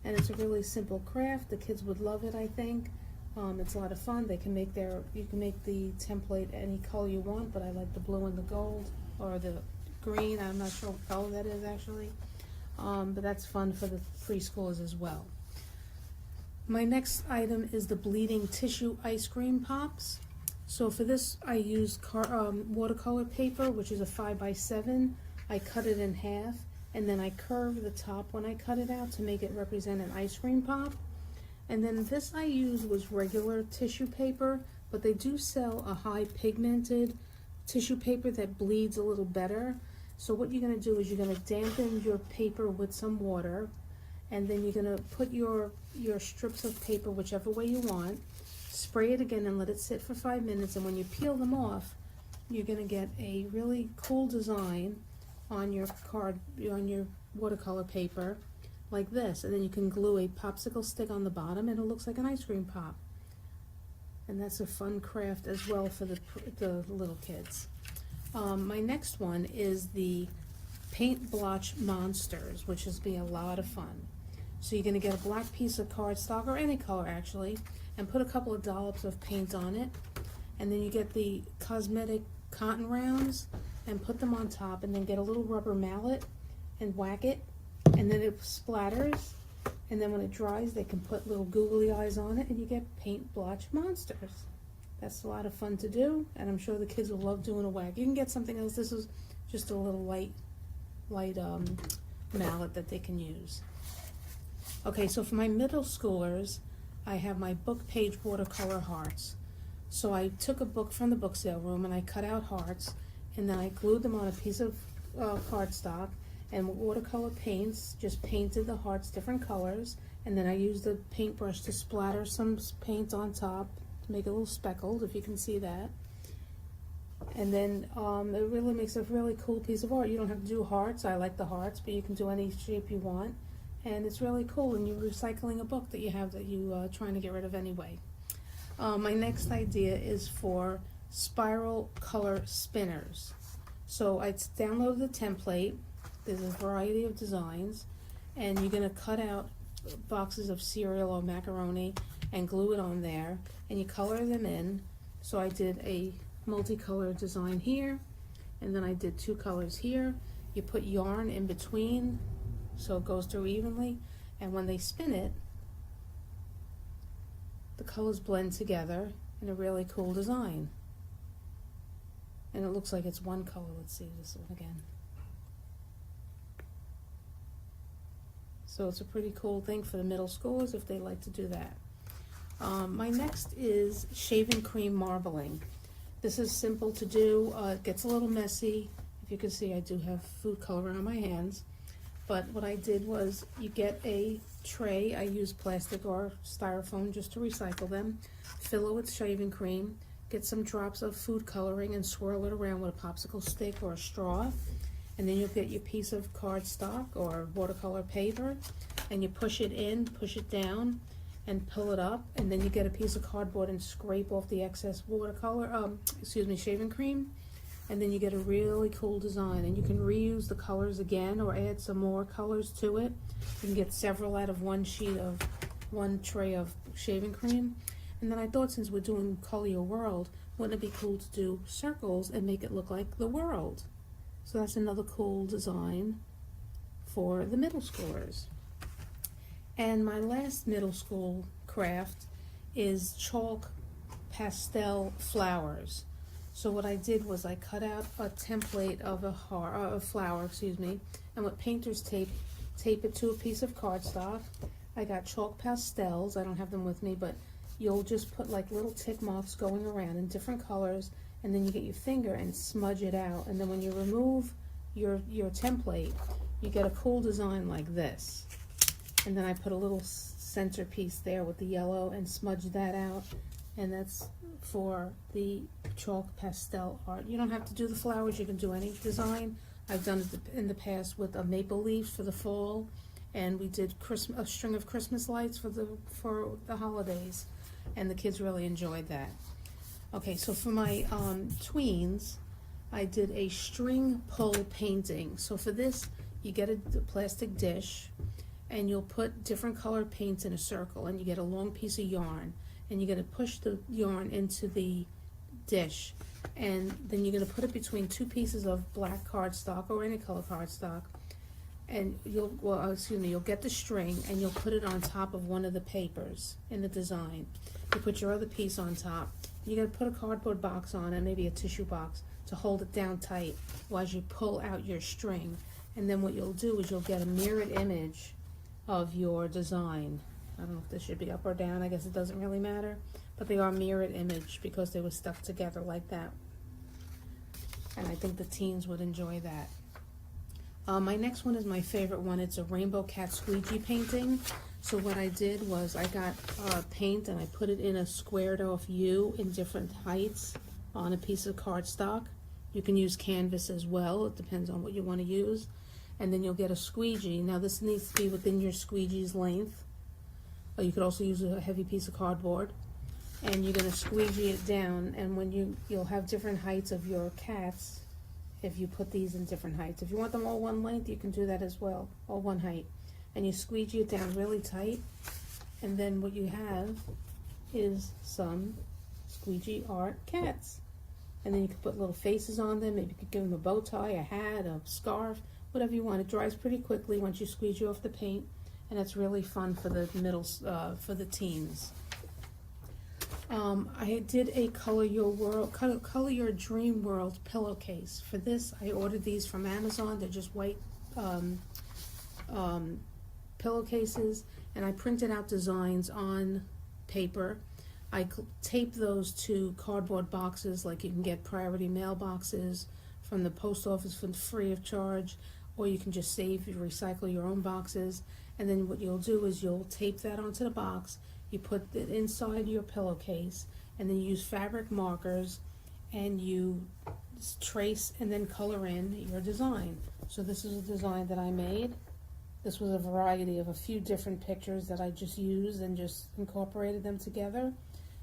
And it's a really simple craft. The kids would love it, I think. It's a lot of fun. You can make the template any color you want, but I like the blue and the gold, or the green. I'm not sure what color that is actually. But that's fun for the preschoolers as well. My next item is the bleeding tissue ice cream pops. So for this I used watercolor paper, which is a 5x7. I cut it in half, and then I curved the top when I cut it out to make it represent an ice cream pop. And then this I used was regular tissue paper, but they do sell a high pigmented tissue paper that bleeds a little better. So what you're going to do is you're going to dampen your paper with some water, and then you're going to put your strips of paper whichever way you want, spray it again and let it sit for 5 minutes, and when you peel them off, you're going to get a really cool design on your watercolor paper like this. And then you can glue a popsicle stick on the bottom and it looks like an ice cream pop. And that's a fun craft as well for the little kids. My next one is the paint blotch monsters, which is being a lot of fun. So you're going to get a black piece of cardstock, or any color actually, and put a couple of dollops of paint on it. And then you get the cosmetic cotton rounds and put them on top, and then get a little rubber mallet and whack it, and then it splatters. And then when it dries, they can put little googly eyes on it and you get paint blotch monsters. That's a lot of fun to do, and I'm sure the kids will love doing a whack. You can get something else. This is just a little light mallet that they can use. Okay, so for my middle schoolers, I have my book page watercolor hearts. So I took a book from the book sale room and I cut out hearts, and then I glued them on a piece of cardstock, and with watercolor paints, just painted the hearts different colors, and then I used the paintbrush to splatter some paint on top to make it a little speckled, if you can see that. And then it really makes a really cool piece of art. You don't have to do hearts. I like the hearts, but you can do any shape you want. And it's really cool, and you're recycling a book that you have that you're trying to get rid of anyway. My next idea is for spiral color spinners. So I downloaded the template. There's a variety of designs, and you're going to cut out boxes of cereal or macaroni and glue it on there, and you color them in. So I did a multicolored design here, and then I did 2 colors here. You put yarn in between so it goes through evenly, and when they spin it, the colors blend together in a really cool design. And it looks like it's one color. Let's see this one again. So it's a pretty cool thing for the middle schoolers if they like to do that. My next is shaving cream marbling. This is simple to do. It gets a little messy. If you can see, I do have food color on my hands. But what I did was, you get a tray. I use plastic or styrofoam just to recycle them. Fill it with shaving cream. Get some drops of food coloring and swirl it around with a popsicle stick or a straw. And then you'll get your piece of cardstock or watercolor paper, and you push it in, push it down, and pull it up, and then you get a piece of cardboard and scrape off the excess shaving cream, and then you get a really cool design. And you can reuse the colors again or add some more colors to it. You can get several out of one tray of shaving cream. And then I thought, since we're doing Color Your World, wouldn't it be cool to do circles and make it look like the world? So that's another cool design for the middle schoolers. And my last middle school craft is chalk pastel flowers. So what I did was I cut out a template of a flower, and with painter's tape it to a piece of cardstock. I got chalk pastels. I don't have them with me, but you'll just put like little tick marks going around in different colors, and then you get your finger and smudge it out. And then when you remove your template, you get a cool design like this. And then I put a little centerpiece there with the yellow and smudge that out. And that's for the chalk pastel art. You don't have to do the flowers. You can do any design. I've done it in the past with a maple leaf for the fall, and we did a string of Christmas lights for the holidays, and the kids really enjoyed that. Okay, so for my tweens, I did a string pull painting. So for this, you get a plastic dish, and you'll put different colored paints in a circle, and you get a long piece of yarn, and you're going to push the yarn into the dish, and then you're going to put it between 2 pieces of black cardstock or any color cardstock, and you'll get the string, and you'll put it on top of one of the papers in the design. You put your other piece on top. You're going to put a cardboard box on it, maybe a tissue box, to hold it down tight while you pull out your string. And then what you'll do is you'll get a mirrored image of your design. I don't know if this should be up or down. I guess it doesn't really matter, but they are mirrored image because they were stuck together like that. And I think the teens would enjoy that. My next one is my favorite one. It's a rainbow cat squeegee painting. So what I did was I got paint and I put it in a squared off U in different heights on a piece of cardstock. You can use canvas as well. It depends on what you want to use. And then you'll get a squeegee. Now this needs to be within your squeegee's length. Or you could also use a heavy piece of cardboard. And you're going to squeegee it down, and when you'll have different heights of your cats if you put these in different heights. If you want them all one length, you can do that as well, all one height. And you squeegee it down really tight, and then what you have is some squeegee art cats. And then you can put little faces on them. Maybe you could give them a bow tie, a hat, a scarf, whatever you want. It dries pretty quickly once you squeegee off the paint. and it's really fun for the for the teens. I did a color your dream world pillowcase. For this, I ordered these from Amazon. They're just white pillowcases, and I printed out designs on paper. I taped those to cardboard boxes, like you can get priority mail boxes from the post office for free of charge, or you can just recycle your own boxes. And then what you'll do is you'll tape that onto the box, you put it inside your pillowcase, and then you use fabric markers, and you trace and then color in your design. So this is a design that I made. This was a variety of a few different pictures that I just used and just incorporated them together.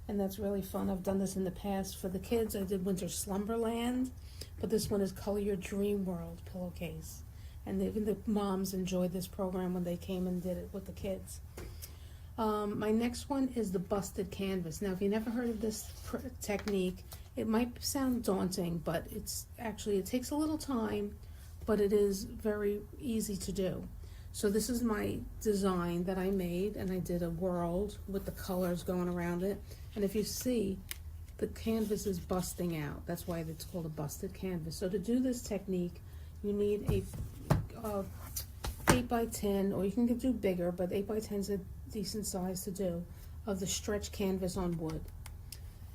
And that's really fun. I've done this in the past for the kids. I did Winter Slumberland, but this one is Color Your Dream World pillowcase. And even the moms enjoyed this program when they came and did it with the kids. My next one is the busted canvas. Now, if you never heard of this technique, it might sound daunting, but it takes a little time, but it is very easy to do. So this is my design that I made, and I did a world with the colors going around it. And if you see, the canvas is busting out. That's why it's called a busted canvas. So to do this technique, you need a 8x10, or you can do bigger, but 8x10 is a decent size to do, of the stretch canvas on wood.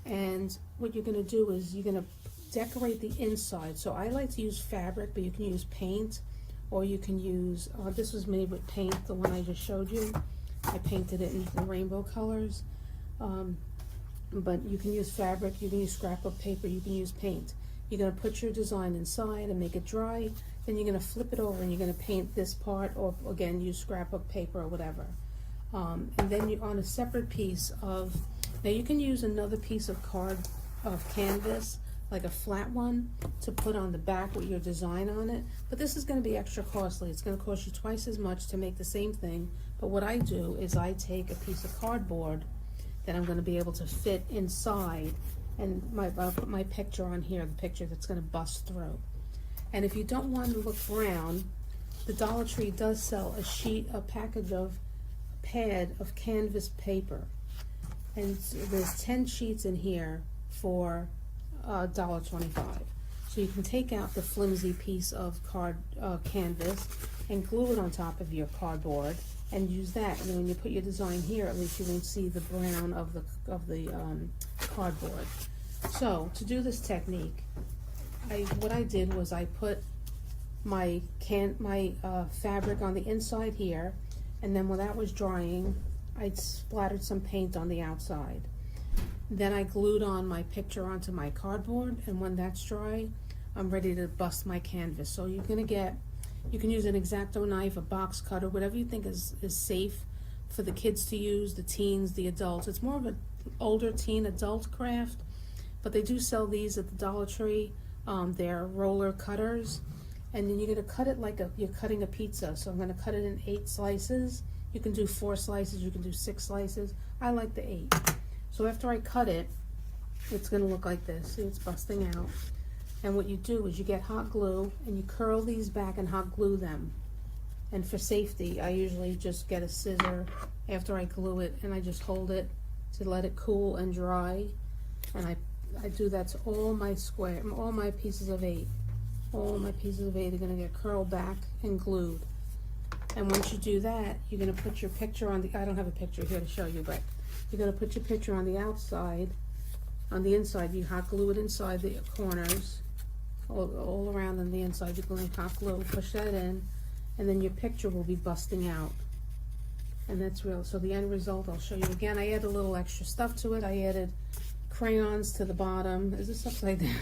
And what you're going to do is you're going to decorate the inside. So I like to use fabric, but you can use paint, or you can use, this was made with paint, the one I just showed you. I painted it in the rainbow colors. But you can use fabric, you can use scrapbook paper, you can use paint. You're going to put your design inside and make it dry. Then you're going to flip it over and you're going to paint this part, or again use scrapbook paper or whatever. And then you on a separate piece of, now you can use another piece of canvas, like a flat one, to put on the back with your design on it. But this is going to be extra costly. It's going to cost you twice as much to make the same thing. But what I do is I take a piece of cardboard that I'm going to be able to fit inside, and I'll put my picture on here, the picture that's going to bust through. And if you don't want to look brown, the Dollar Tree does sell a pad of canvas paper, and there's 10 sheets in here for $1.25. So you can take out the flimsy piece of canvas and glue it on top of your cardboard and use that. And when you put your design here, at least you won't see the brown of the cardboard. So to do this technique, what I did was I put my fabric on the inside here, and then when that was drying, I splattered some paint on the outside. Then I glued on my picture onto my cardboard, and when that's dry, I'm ready to bust my canvas. So you can use an X-Acto knife, a box cutter, whatever you think is safe for the kids to use, the teens, the adults. It's more of an older teen adult craft, but they do sell these at the Dollar Tree. They're roller cutters, and then you're going to cut it like you're cutting a pizza. So I'm going to cut it in 8 slices. You can do 4 slices, you can do 6 slices. I like the 8. So after I cut it, it's going to look like this. See, it's busting out. And what you do is you get hot glue and you curl these back and hot glue them. And for safety, I usually just get a scissor after I glue it, and I just hold it to let it cool and dry. And I do that to all my pieces of 8. All my pieces of 8 are going to get curled back and glued. And once you do that, you're going to put your picture on I don't have a picture here to show you, but you're going to put your picture on the outside. On the inside, you hot glue it inside the corners, all around on the inside. You're going to hot glue, push that in, and then your picture will be busting out. And that's real. So the end result, I'll show you again. I added a little extra stuff to it. I added crayons to the bottom. Is this upside down?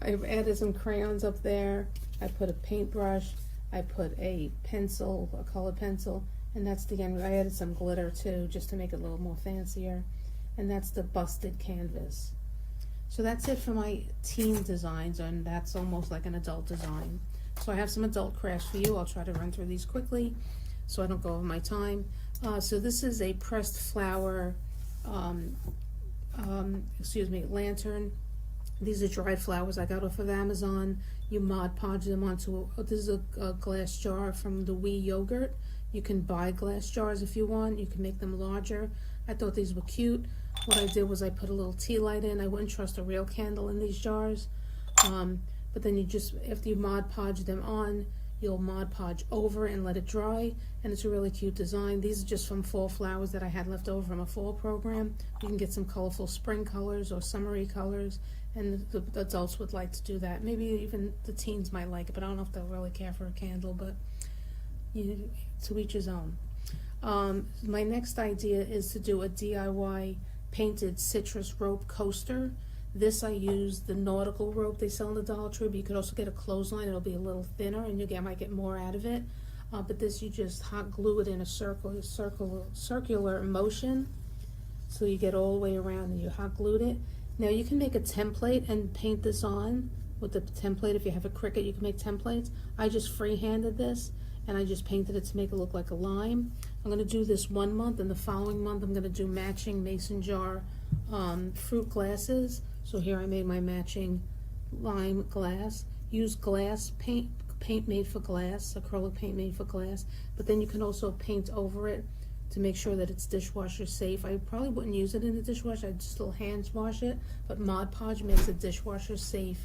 I've added some crayons up there. I put a paintbrush. I put a pencil, a colored pencil, and that's the end. I added some glitter too, just to make it a little more fancier. And that's the busted canvas. So that's it for my teen designs, and that's almost like an adult design. So I have some adult crafts for you. I'll try to run through these quickly so I don't go over my time. So this is a pressed flower, lantern. These are dried flowers I got off of Amazon. You Mod Podge them onto this is a glass jar from the Wee yogurt. You can buy glass jars if you want. You can make them larger. I thought these were cute. What I did was I put a little tea light in. I wouldn't trust a real candle in these jars. But then you just, after you Mod Podge them on, you'll Mod Podge over and let it dry. And it's a really cute design. These are just from fall flowers that I had left over from a fall program. You can get some colorful spring colors or summery colors. And the adults would like to do that. Maybe even the teens might like it, but I don't know if they'll really care for a candle, but to each his own. My next idea is to do a DIY painted citrus rope coaster. This I use the nautical rope they sell in the Dollar Tree, but you could also get a clothesline. It'll be a little thinner and might get more out of it. But this, you just hot glue it in a circular motion. So you get all the way around and you hot glued it. Now you can make a template and paint this on with the template. If you have a Cricut, you can make templates. I just freehanded this and I just painted it to make it look like a lime. I'm going to do this 1 month, and the following month I'm going to do matching mason jar fruit glasses. So here I made my matching lime glass. Use glass paint made for glass, acrylic paint made for glass, but then you can also paint over it to make sure that it's dishwasher safe. I probably wouldn't use it in the dishwasher, I'd still hand wash it, but Mod Podge makes a dishwasher safe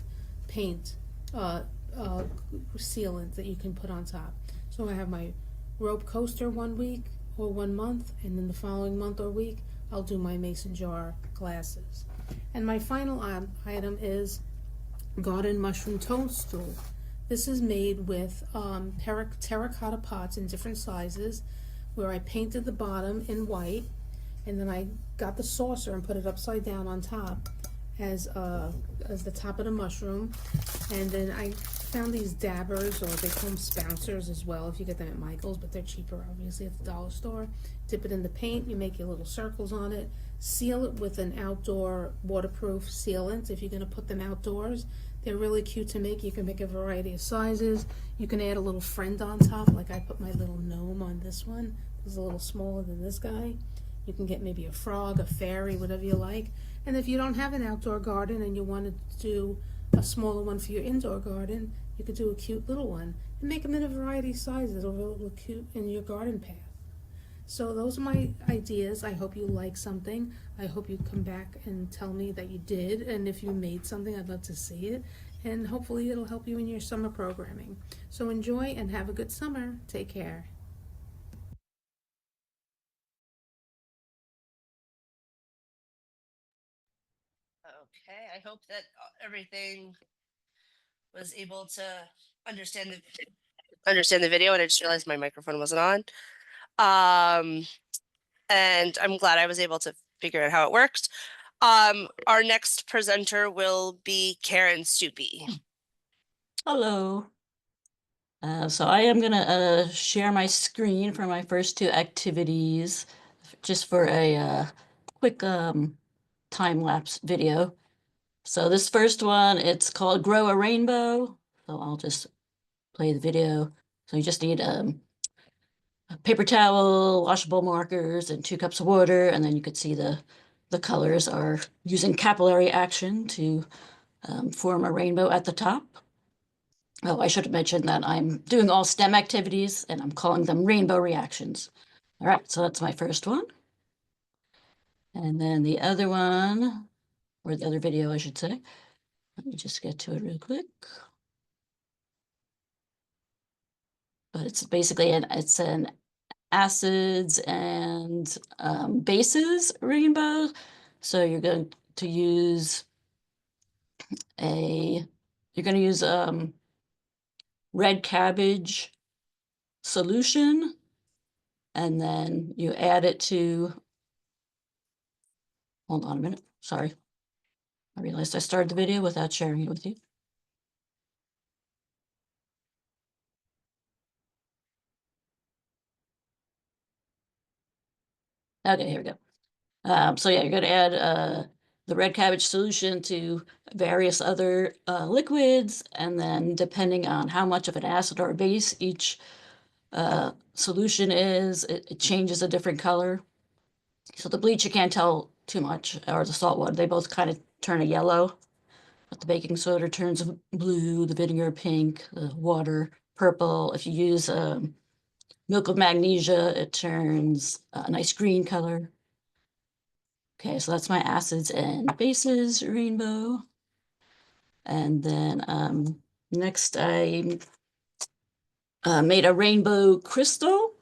paint sealant that you can put on top. So I have my rope coaster 1 week or 1 month, and then the following month or week I'll do my mason jar glasses. And my final item is garden mushroom toadstool. This is made with terracotta pots in different sizes, where I painted the bottom in white, and then I got the saucer and put it upside down on top as the top of the mushroom. And then I found these dabbers, or they call them spouncers as well if you get them at Michael's, but they're cheaper obviously at the dollar store. Dip it in the paint, you make your little circles on it, seal it with an outdoor waterproof sealant if you're going to put them outdoors. They're really cute to make. You can make a variety of sizes. You can add a little friend on top, like I put my little gnome on this one. It's a little smaller than this guy. You can get maybe a frog, a fairy, whatever you like. And if you don't have an outdoor garden and you want to do a smaller one for your indoor garden, you could do a cute little one and make them in a variety of sizes. It'll look cute in your garden path. So those are my ideas. I hope you like something. I hope you come back and tell me that you did, and if you made something, I'd love to see it, and hopefully it'll help you in your summer programming. So enjoy and have a good summer. Take care. Okay, I hope that everything was able to understand the video, and I just realized my microphone wasn't on. And I'm glad I was able to figure out how it worked. Our next presenter will be Karen Stupi. Hello. So I am going to share my screen for my first two activities, just for a quick time-lapse video. So this first one, it's called Grow a Rainbow. So I'll just play the video. So you just need a paper towel, washable markers, and 2 cups of water, and then you could see the colors are using capillary action to form a rainbow at the top. Oh, I should have mentioned that I'm doing all STEM activities, and I'm calling them rainbow reactions. All right, so that's my first one. And then the other one, or the other video, I should say. Let me just get to it real quick. But it's basically it's an acids and bases rainbow. So you're going to use red cabbage solution, and then you add it to, hold on a minute, sorry. I realized I started the video without sharing it with you. Okay, here we go. So yeah, you're going to add the red cabbage solution to various other liquids, and then depending on how much of an acid or base each solution is, it changes a different color. So the bleach, you can't tell too much, or the salt water, they both kind of turn a yellow. But the baking soda turns blue, the vinegar pink, the water purple. If you use milk of magnesia, it turns a nice green color. Okay, so that's my acids and bases rainbow. And then next I made a rainbow crystal.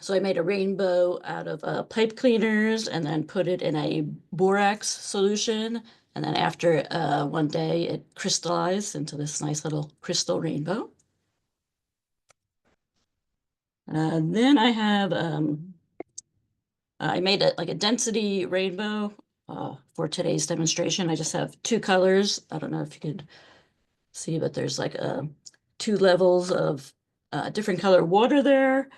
So I made a rainbow out of pipe cleaners and then put it in a borax solution. And then after one day, it crystallized into this nice little crystal rainbow. Then I have, I made like a density rainbow for today's demonstration. I just have two colors. I don't know if you could see, but there's like two levels of different color water there.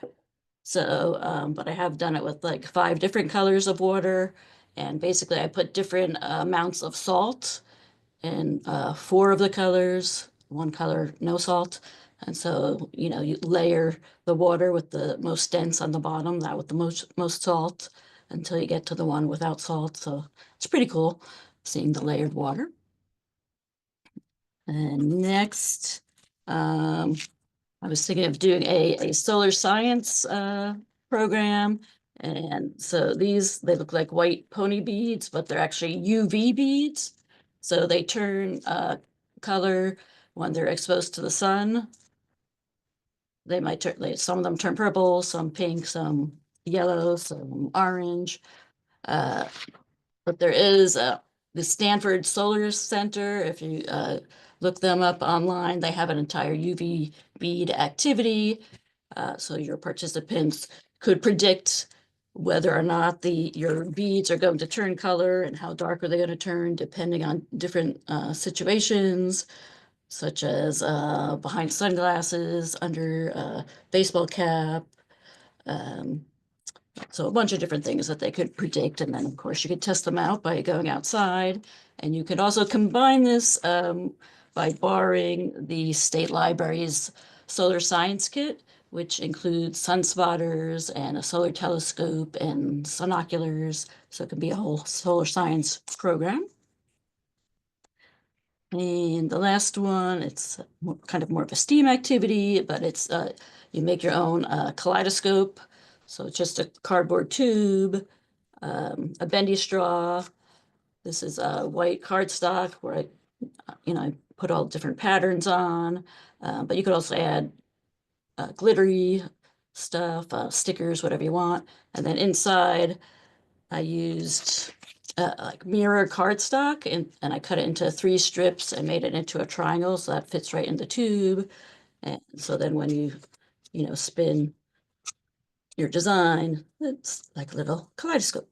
So, but I have done it with like 5 different colors of water. And basically I put different amounts of salt in 4 of the colors, 1 color, no salt. And so, you know, you layer the water with the most dense on the bottom, that with the most salt, until you get to the one without salt. So it's pretty cool seeing the layered water. And next, I was thinking of doing a solar science program. And so these, they look like white pony beads, but they're actually UV beads. So they turn color when they're exposed to the sun. They might turn, some of them turn purple, some pink, some yellow, some orange. But there is the Stanford Solar Center. If you look them up online, they have an entire UV bead activity. So your participants could predict whether or not your beads are going to turn color and how dark are they going to turn depending on different situations, such as behind sunglasses, under a baseball cap, so a bunch of different things that they could predict. And then, of course, you could test them out by going outside. And you could also combine this by borrowing the state library's solar science kit, which includes sun spotters and a solar telescope and sunoculars. So it can be a whole solar science program. And the last one, it's kind of more of a STEAM activity, but it's you make your own kaleidoscope. So it's just a cardboard tube, a bendy straw. This is a white cardstock where I put all different patterns on, but you could also add glittery stuff, stickers, whatever you want. And then inside, I used like mirror cardstock and I cut it into 3 strips and made it into a triangle so that fits right in the tube. And so then when you spin your design, it's like a little kaleidoscope.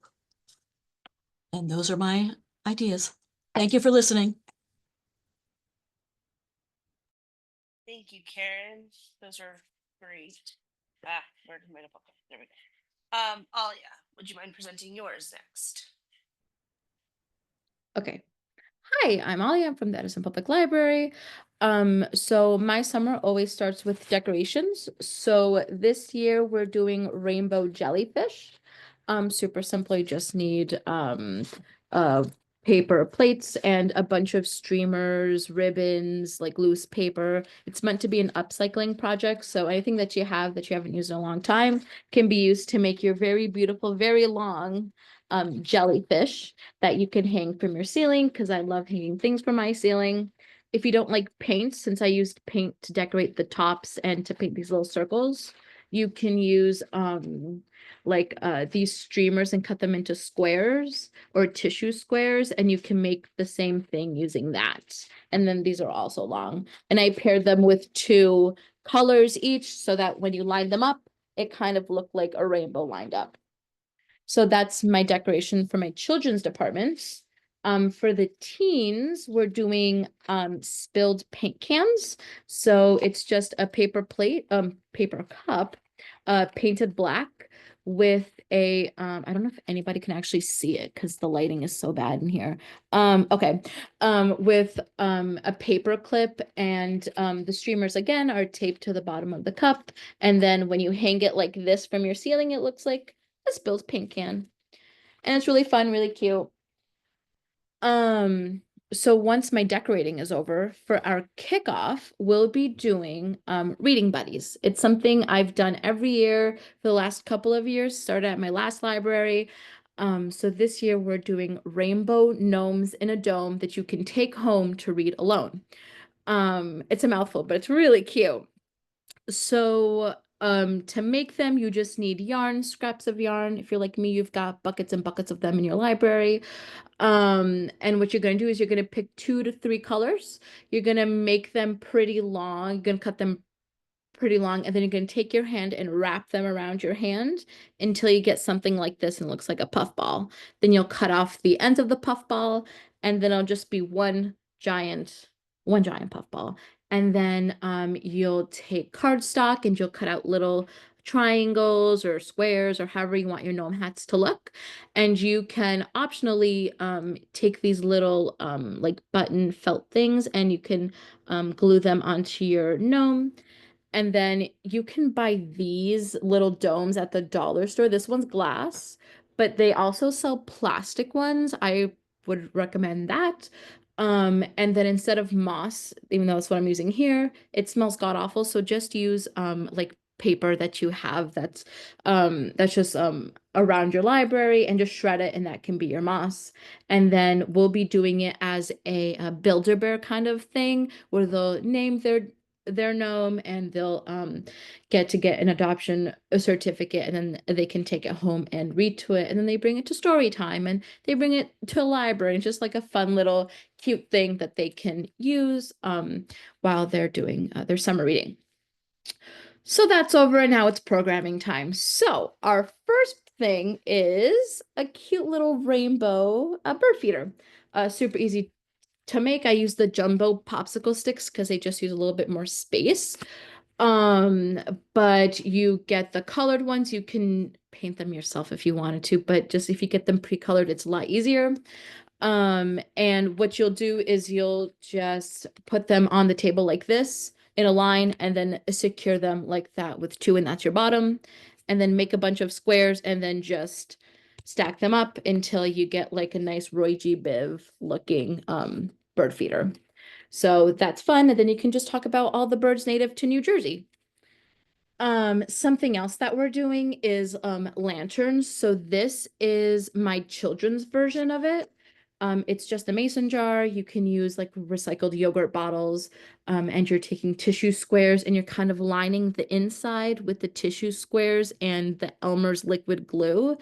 And those are my ideas. Thank you for listening. Thank you, Karen. Those are great. Where's my notebook? There we go. Alia, would you mind presenting yours next? Okay. Hi, I'm Ollie. I'm from the Edison Public Library. So my summer always starts with decorations. So this year we're doing rainbow jellyfish. Super simple. You just need paper plates and a bunch of streamers, ribbons, like loose paper. It's meant to be an upcycling project. So anything that you haven't used in a long time can be used to make your very beautiful, very long jellyfish that you can hang from your ceiling, because I love hanging things from my ceiling. If you don't like paint, since I used paint to decorate the tops and to paint these little circles, you can use these streamers and cut them into squares or tissue squares, and you can make the same thing using that. And then these are also long. And I paired them with 2 colors each so that when you line them up, it kind of looked like a rainbow lined up. So that's my decoration for my children's department. For the teens, we're doing spilled paint cans. So it's just a paper plate, paper cup, painted black with a I don't know if anybody can actually see it because the lighting is so bad in here. Okay. With a paper clip, and the streamers again are taped to the bottom of the cup. And then when you hang it like this from your ceiling, it looks like a spilled paint can. And it's really fun, really cute. so once my decorating is over, for our kickoff, we'll be doing reading buddies. It's something I've done every year for the last couple of years, started at my last library. So this year we're doing rainbow gnomes in a dome that you can take home to read alone. It's a mouthful, but it's really cute. So to make them, you just need yarn, scraps of yarn. If you're like me, you've got buckets and buckets of them in your library. And what you're going to do is you're going to pick 2 to 3 colors. You're going to make them pretty long. You're going to cut them pretty long, and then you're going to take your hand and wrap them around your hand until you get something like this and it looks like a puff ball. Then you'll cut off the ends of the puff ball, and then it'll just be one giant puff ball. And then you'll take cardstock and you'll cut out little triangles or squares or however you want your gnome hats to look. And you can optionally take these little like button felt things and you can glue them onto your gnome. And then you can buy these little domes at the dollar store. This one's glass, but they also sell plastic ones. I would recommend that. And then instead of moss, even though that's what I'm using here, it smells god awful. So just use like paper that you have that's just around your library and just shred it, and that can be your moss. And then we'll be doing it as a Build-A-Bear kind of thing where they'll name their gnome and they'll get an adoption certificate, and then they can take it home and read to it, and then they bring it to story time and they bring it to a library. It's just like a fun little cute thing that they can use while they're doing their summer reading. So that's over, and now it's programming time. So our first thing is a cute little rainbow bird feeder. Super easy to make. I use the jumbo popsicle sticks because they just use a little bit more space. But you get the colored ones. You can paint them yourself if you wanted to, but just if you get them pre-colored, it's a lot easier. And what you'll do is you'll just put them on the table like this in a line and then secure them like that with 2, and that's your bottom. And then make a bunch of squares and then just stack them up until you get like a nice Roy G. Biv looking bird feeder. So that's fun. And then you can just talk about all the birds native to New Jersey. Something else that we're doing is lanterns. So this is my children's version of it. It's just a mason jar. You can use like recycled yogurt bottles, and you're taking tissue squares and you're kind of lining the inside with the tissue squares and the Elmer's liquid glue.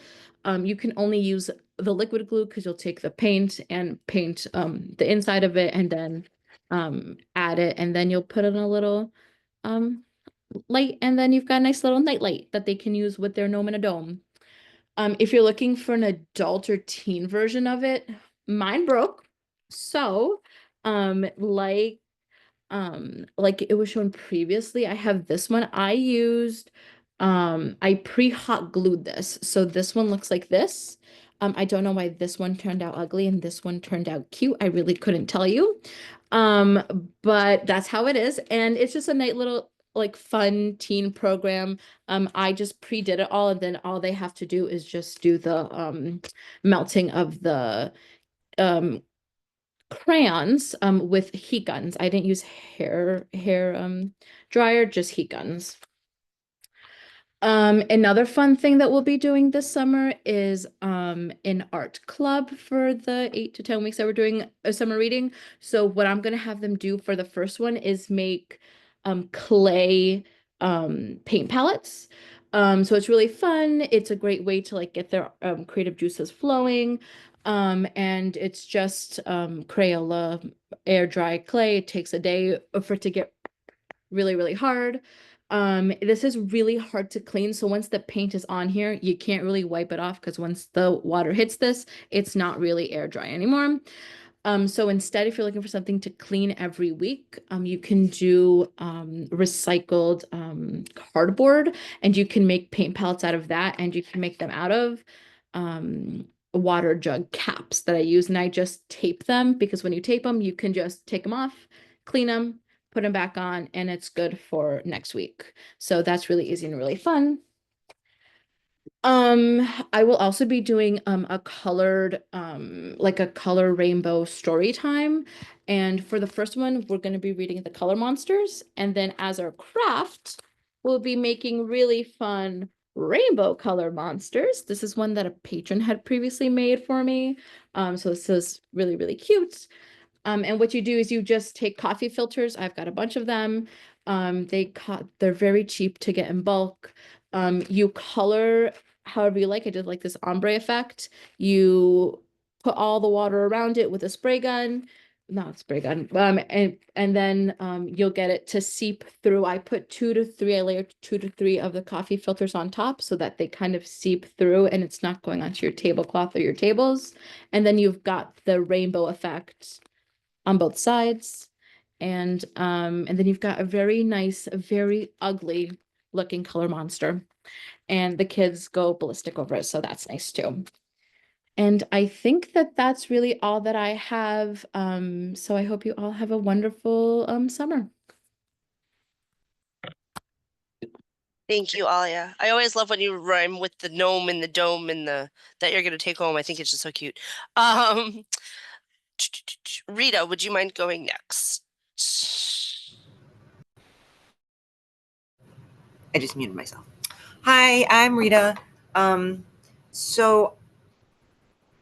You can only use the liquid glue because you'll take the paint and paint the inside of it and then add it, and then you'll put in a little light, and then you've got a nice little night light that they can use with their gnome in a dome. If you're looking for an adult or teen version of it, mine broke. So, like it was shown previously, I have this one. I pre-hot glued this. So this one looks like this. I don't know why this one turned out ugly and this one turned out cute. I really couldn't tell you. But that's how it is. And it's just a nice little like fun teen program. I just pre-did it all, and then all they have to do is just do the melting of the crayons with heat guns. I didn't use hair dryer, just heat guns. Another fun thing that we'll be doing this summer is an art club for the 8 to 10 weeks that we're doing a summer reading. So what I'm gonna have them do for the first one is make clay paint palettes. So it's really fun. It's a great way to like get their creative juices flowing. And it's just Crayola air dry clay. It takes a day for it to get really, really hard. This is really hard to clean. So once the paint is on here, you can't really wipe it off because once the water hits this, it's not really air dry anymore. So instead, if you're looking for something to clean every week, you can do recycled cardboard, and you can make paint palettes out of that, and you can make them out of water jug caps that I use, and I just tape them because when you tape them, you can just take them off, clean them, put them back on, and it's good for next week. So that's really easy and really fun. I will also be doing a colored like a color rainbow story time. And for the first one, we're going to be reading The Color Monsters, and then as our craft, we'll be making really fun rainbow color monsters. This is one that a patron had previously made for me. So this is really, really cute. And what you do is you just take coffee filters. I've got a bunch of them. They're very cheap to get in bulk. You color however you like. I did like this ombre effect. You put all the water around it with a spray gun, not spray gun. And then you'll get it to seep through. I put I layered 2 to 3 of the coffee filters on top so that they kind of seep through and it's not going onto your tablecloth or your tables. And then you've got the rainbow effect on both sides. And then you've got a very nice, very ugly looking color monster. And the kids go ballistic over it, so that's nice too. And I think that that's really all that I have. So I hope you all have a wonderful summer. Thank you, Alia. I always love when you rhyme with the gnome and the dome and the that you're gonna take home. I think it's just so cute. Um, Rita, would you mind going next? I just muted myself. Hi, I'm Rita. So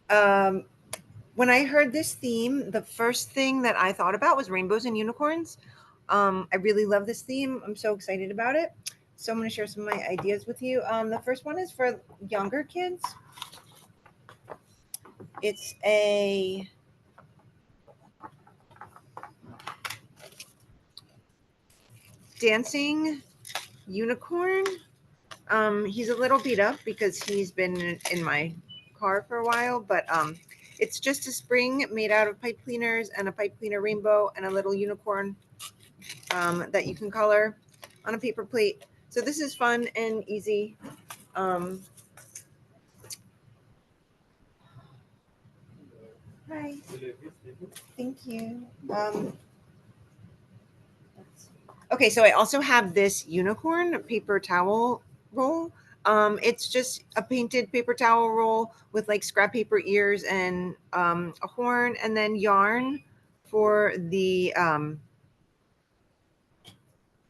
when I heard this theme, the first thing that I thought about was rainbows and unicorns. I really love this theme. I'm so excited about it. So I'm going to share some of my ideas with you. The first one is for younger kids. It's a dancing unicorn. He's a little beat up because he's been in my car for a while, but it's just a spring made out of pipe cleaners and a pipe cleaner rainbow and a little unicorn that you can color on a paper plate. So this is fun and easy. Hi. Thank you. Okay, so I also have this unicorn paper towel roll. It's just a painted paper towel roll with like scrap paper ears and a horn, and then yarn for the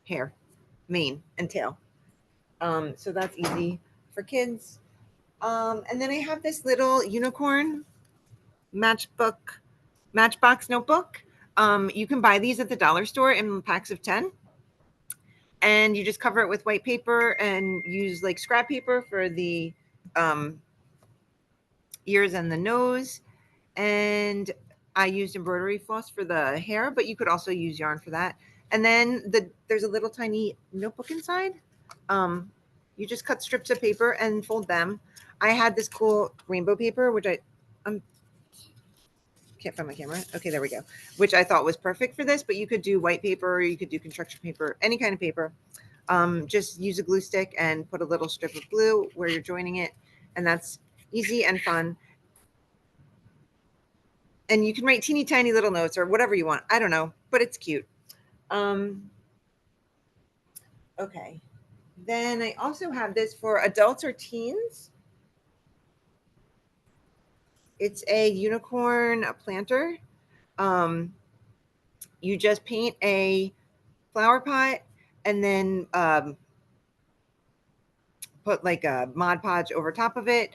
hair, mane, and tail. So that's easy for kids. And then I have this little unicorn matchbox notebook. You can buy these at the dollar store in packs of 10. And you just cover it with white paper and use like scrap paper for the ears and the nose. And I used embroidery floss for the hair, but you could also use yarn for that. And then there's a little tiny notebook inside. You just cut strips of paper and fold them. I had this cool rainbow paper, which I can't find my camera. Okay, there we go. Which I thought was perfect for this, but you could do white paper, or you could do construction paper, any kind of paper. Just use a glue stick and put a little strip of glue where you're joining it, and that's easy and fun. And you can write teeny tiny little notes or whatever you want. I don't know, but it's cute. Okay. Then I also have this for adults or teens. It's a unicorn planter. You just paint a flower pot and then put like a Mod Podge over top of it.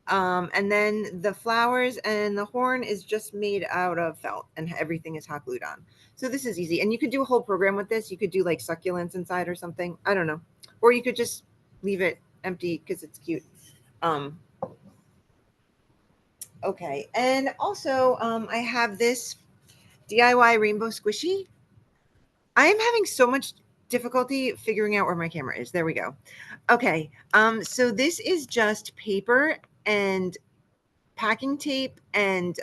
And then the flowers and the horn is just made out of felt and everything is hot glued on. So this is easy. And you could do a whole program with this. You could do like succulents inside or something. I don't know. Or you could just leave it empty because it's cute. Okay. And also I have this DIY rainbow squishy. I am having so much difficulty figuring out where my camera is. There we go. Okay. So this is just paper and packing tape and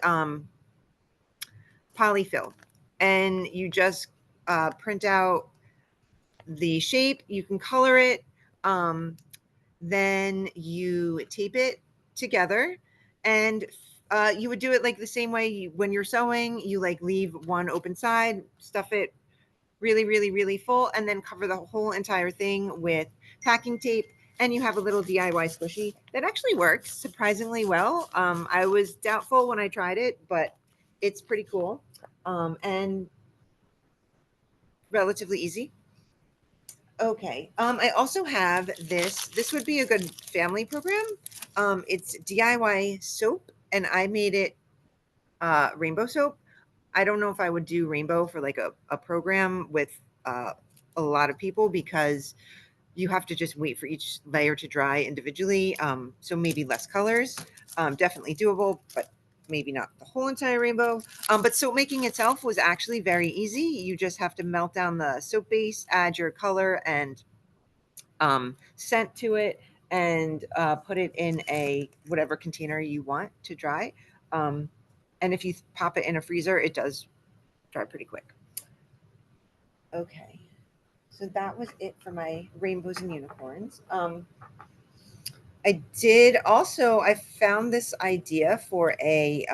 polyfill. And you just print out the shape. You can color it. Then you tape it together. And you would do it like the same way when you're sewing. You like leave one open side, stuff it really, really, really full, and then cover the whole entire thing with packing tape and you have a little DIY squishy that actually works surprisingly well. I was doubtful when I tried it, but it's pretty cool and relatively easy. Okay. I also have this. This would be a good family program. It's DIY soap, and I made it rainbow soap. I don't know if I would do rainbow for like a program with a lot of people because you have to just wait for each layer to dry individually. So maybe less colors. Definitely doable, but maybe not the whole entire rainbow. But soap making itself was actually very easy. You just have to melt down the soap base, add your color and scent to it, and put it in a whatever container you want to dry. And if you pop it in a freezer, it does dry pretty quick. Okay, so that was it for my rainbows and unicorns. I did also, I found this idea for a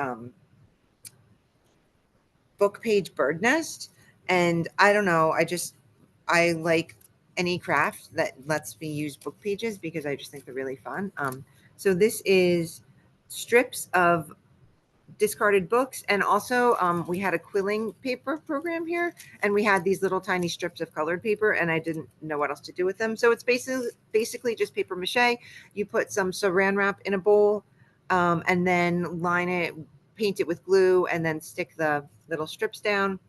book page bird nest. And I don't know, I like any craft that lets me use book pages because I just think they're really fun. So this is strips of discarded books, and also we had a quilling paper program here, and we had these little tiny strips of colored paper, and I didn't know what else to do with them. So it's basically just paper mache. You put some saran wrap in a bowl, and then line it, paint it with glue, and then stick the little strips down,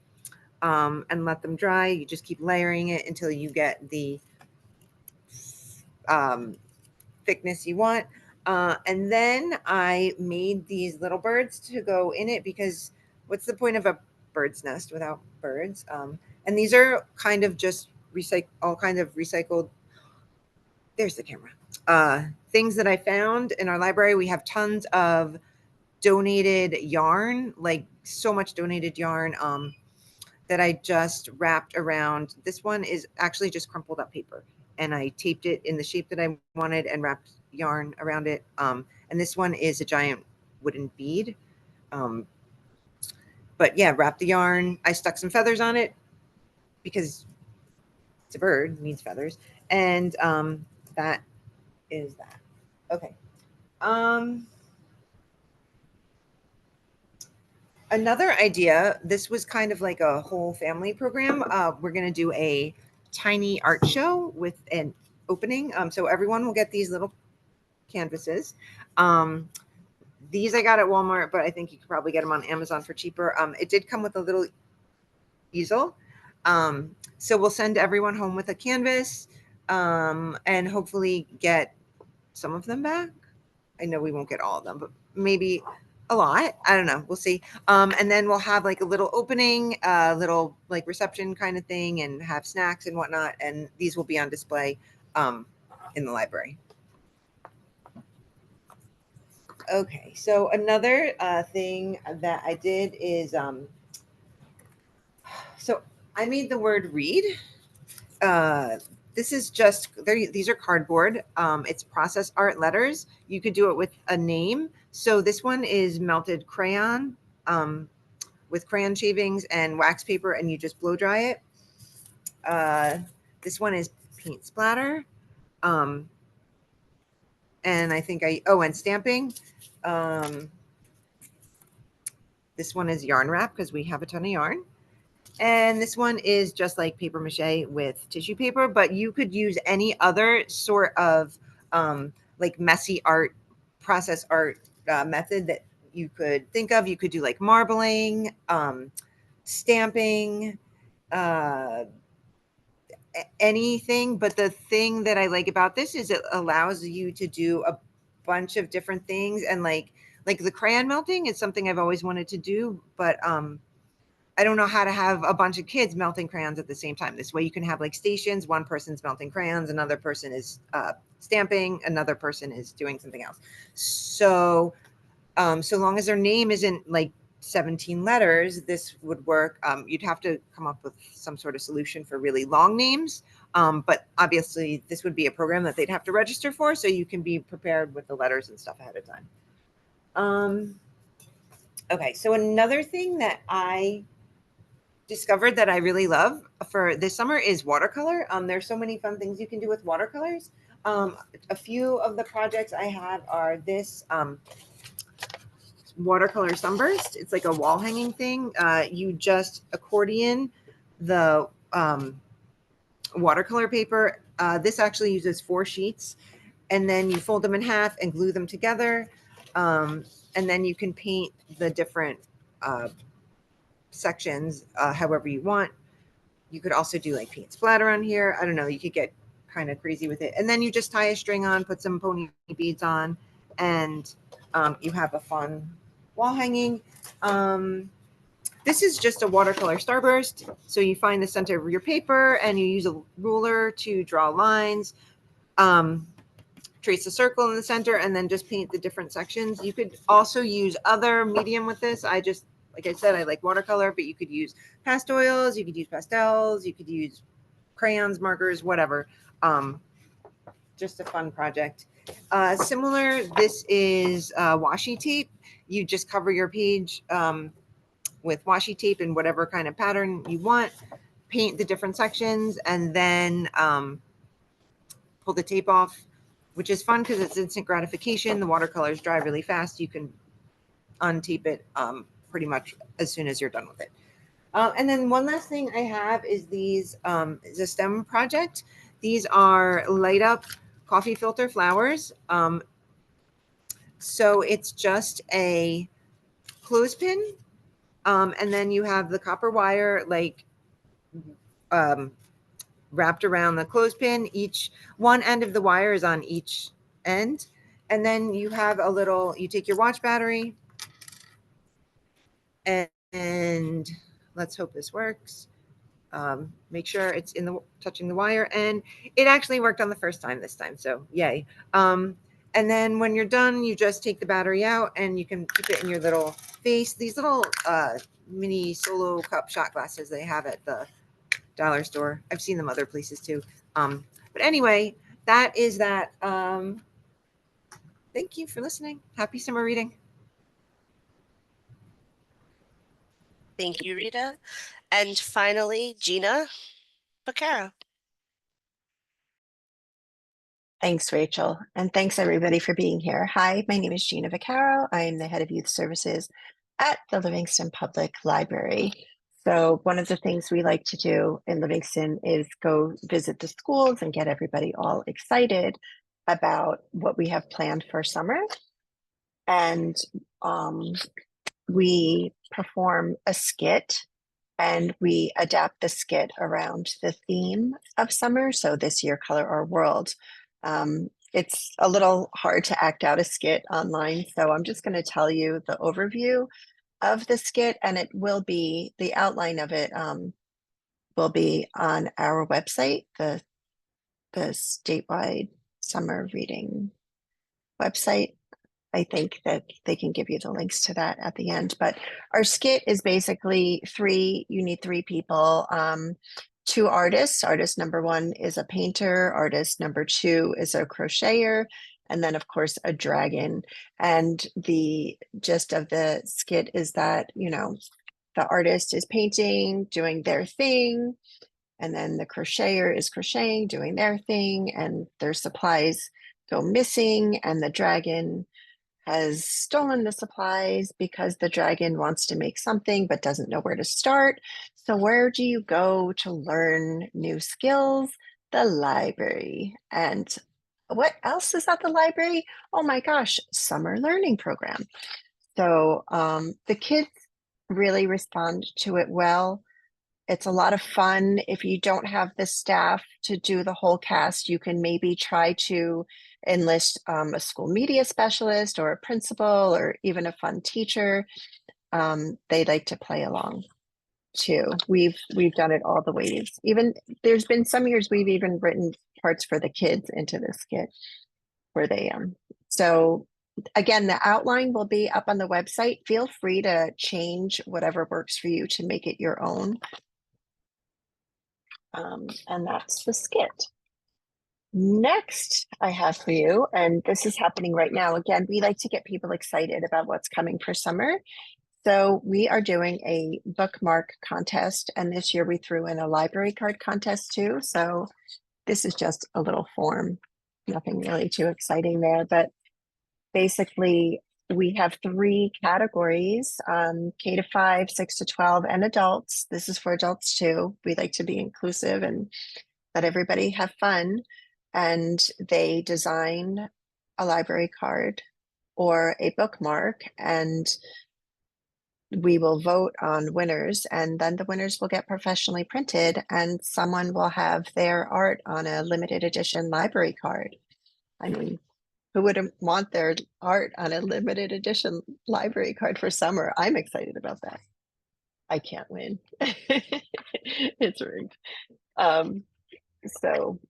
and let them dry. You just keep layering it until you get the um, thickness you want. And then I made these little birds to go in it because what's the point of a bird's nest without birds? And these are kind of just all kind of recycled. There's the camera. Things that I found in our library. We have tons of donated yarn, like so much donated yarn. That I just wrapped around. This one is actually just crumpled up paper, and I taped it in the shape that I wanted and wrapped yarn around it. And this one is a giant wooden bead. Um, but yeah, wrapped the yarn. I stuck some feathers on it because it's a bird, it needs feathers. And that is that. Okay. Another idea, this was kind of like a whole family program. We're going to do a tiny art show with an opening. So everyone will get these little canvases. These I got at Walmart, but I think you could probably get them on Amazon for cheaper. It did come with a little easel. So we'll send everyone home with a canvas and hopefully get some of them back. I know we won't get all of them, but maybe a lot. I don't know. We'll see. And then we'll have like a little opening, little like reception kind of thing, and have snacks and whatnot. And these will be on display in the library. Okay. So another thing that I did is so I made the word read. This is just these are cardboard. It's process art letters. You could do it with a name. So this one is melted crayon with crayon shavings and wax paper, and you just blow dry it. This one is paint splatter. And I think and stamping. This one is yarn wrap because we have a ton of yarn. And this one is just like paper mache with tissue paper, but you could use any other sort of like messy art, process art method that you could think of. You could do like marbling, stamping, anything. But the thing that I like about this is it allows you to do a bunch of different things. And like the crayon melting is something I've always wanted to do, but I don't know how to have a bunch of kids melting crayons at the same time. This way you can have like stations. One person's melting crayons, another person is stamping, another person is doing something else. So, so long as their name isn't like 17 letters, this would work. You'd have to come up with some sort of solution for really long names. But obviously this would be a program that they'd have to register for, so you can be prepared with the letters and stuff ahead of time. Okay, so another thing that I discovered that I really love for this summer is watercolor. There's so many fun things you can do with watercolors. A few of the projects I have are this watercolor sunburst. It's like a wall hanging thing. You just accordion the watercolor paper. This actually uses 4 sheets, and then you fold them in half and glue them together. And then you can paint the different sections however you want. You could also do like paint splatter on here. I don't know. You could get kind of crazy with it. And then you just tie a string on, put some pony beads on, and you have a fun wall hanging. This is just a watercolor starburst. So you find the center of your paper and you use a ruler to draw lines, trace a circle in the center, and then just paint the different sections. You could also use other medium with this. Like I said, I like watercolor, but you could use pastel oils, you could use pastels, you could use crayons, markers, whatever. Just a fun project. Similar, this is washi tape. You just cover your page with washi tape in whatever kind of pattern you want, paint the different sections, and then pull the tape off, which is fun because it's instant gratification. The watercolors dry really fast. You can untape it pretty much as soon as you're done with it. And then one last thing I have is these, is a STEM project. These are light up coffee filter flowers. So it's just a clothespin, and then you have the copper wire like wrapped around the clothespin. Each one end of the wire is on each end. And then you have a little, you take your watch battery and let's hope this works. Make sure it's in the touching the wire, and it actually worked on the first time this time. So yay. And then when you're done, you just take the battery out and you can keep it in your little vase. These little mini solo cup shot glasses they have at the dollar store. I've seen them other places too. But anyway, that is that. Thank you for listening. Happy summer reading. Thank you, Rita. And finally, Gina Vaccaro. Thanks, Rachel. And thanks everybody for being here. Hi, my name is Gina Vaccaro. I am the head of youth services at the Livingston Public Library. So one of the things we like to do in Livingston is go visit the schools and get everybody all excited about what we have planned for summer. And we perform a skit and we adapt the skit around the theme of summer. So this year, Color Our World. It's a little hard to act out a skit online, so I'm just going to tell you the overview of the skit, and it will be, the outline of it will be on our website, the statewide summer reading website. I think that they can give you the links to that at the end. But our skit is basically you need 3 people, 2 artists. Artist number 1 is a painter. Artist number 2 is a crocheter. And then, of course, a dragon. And the gist of the skit is that, you know, the artist is painting, doing their thing. And then the crocheter is crocheting, doing their thing. And their supplies go missing. And the dragon has stolen the supplies because the dragon wants to make something but doesn't know where to start. So where do you go to learn new skills? The library. And what else is at the library? Oh my gosh, summer learning program. So the kids really respond to it well. It's a lot of fun. If you don't have the staff to do the whole cast, you can maybe try to enlist a school media specialist or a principal or even a fun teacher. They like to play along too. We've done it all the ways. Even there's been some years we've even written parts for the kids into the skit where they so again, the outline will be up on the website. Feel free to change whatever works for you to make it your own. And that's the skit. Next, I have for you, and this is happening right now. Again, we like to get people excited about what's coming for summer. So we are doing a bookmark contest, and this year we threw in a library card contest too. So this is just a little form nothing really too exciting there, but basically we have 3 categories, K to 5, 6 to 12, and adults. This is for adults too. We like to be inclusive and let everybody have fun. And they design a library card or a bookmark, and we will vote on winners, and then the winners will get professionally printed, and someone will have their art on a limited edition library card. I mean, who wouldn't want their art on a limited edition library card for summer? I'm excited about that. I can't win. It's rigged. So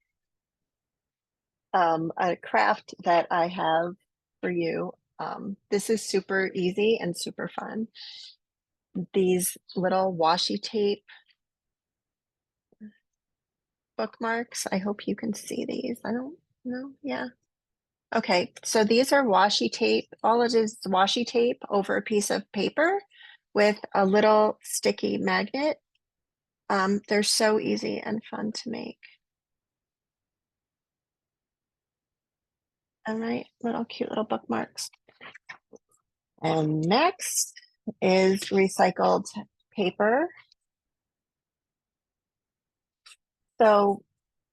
a craft that I have for you. This is super easy and super fun. These little washi tape bookmarks. I hope you can see these. I don't know. Yeah. Okay. So these are washi tape. All it is washi tape over a piece of paper with a little sticky magnet. They're so easy and fun to make. All right, little cute little bookmarks. And next is recycled paper. So,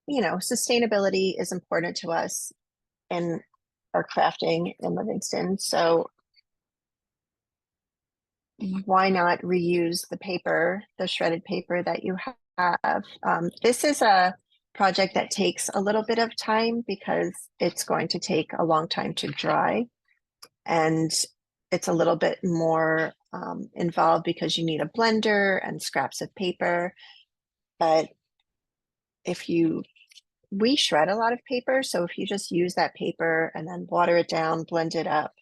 you know, sustainability is important to us in our crafting in Livingston. So why not reuse the paper, the shredded paper that you have? This is a project that takes a little bit of time because it's going to take a long time to dry. And it's a little bit more involved because you need a blender and scraps of paper. But we shred a lot of paper. So if you just use that paper and then water it down, blend it up,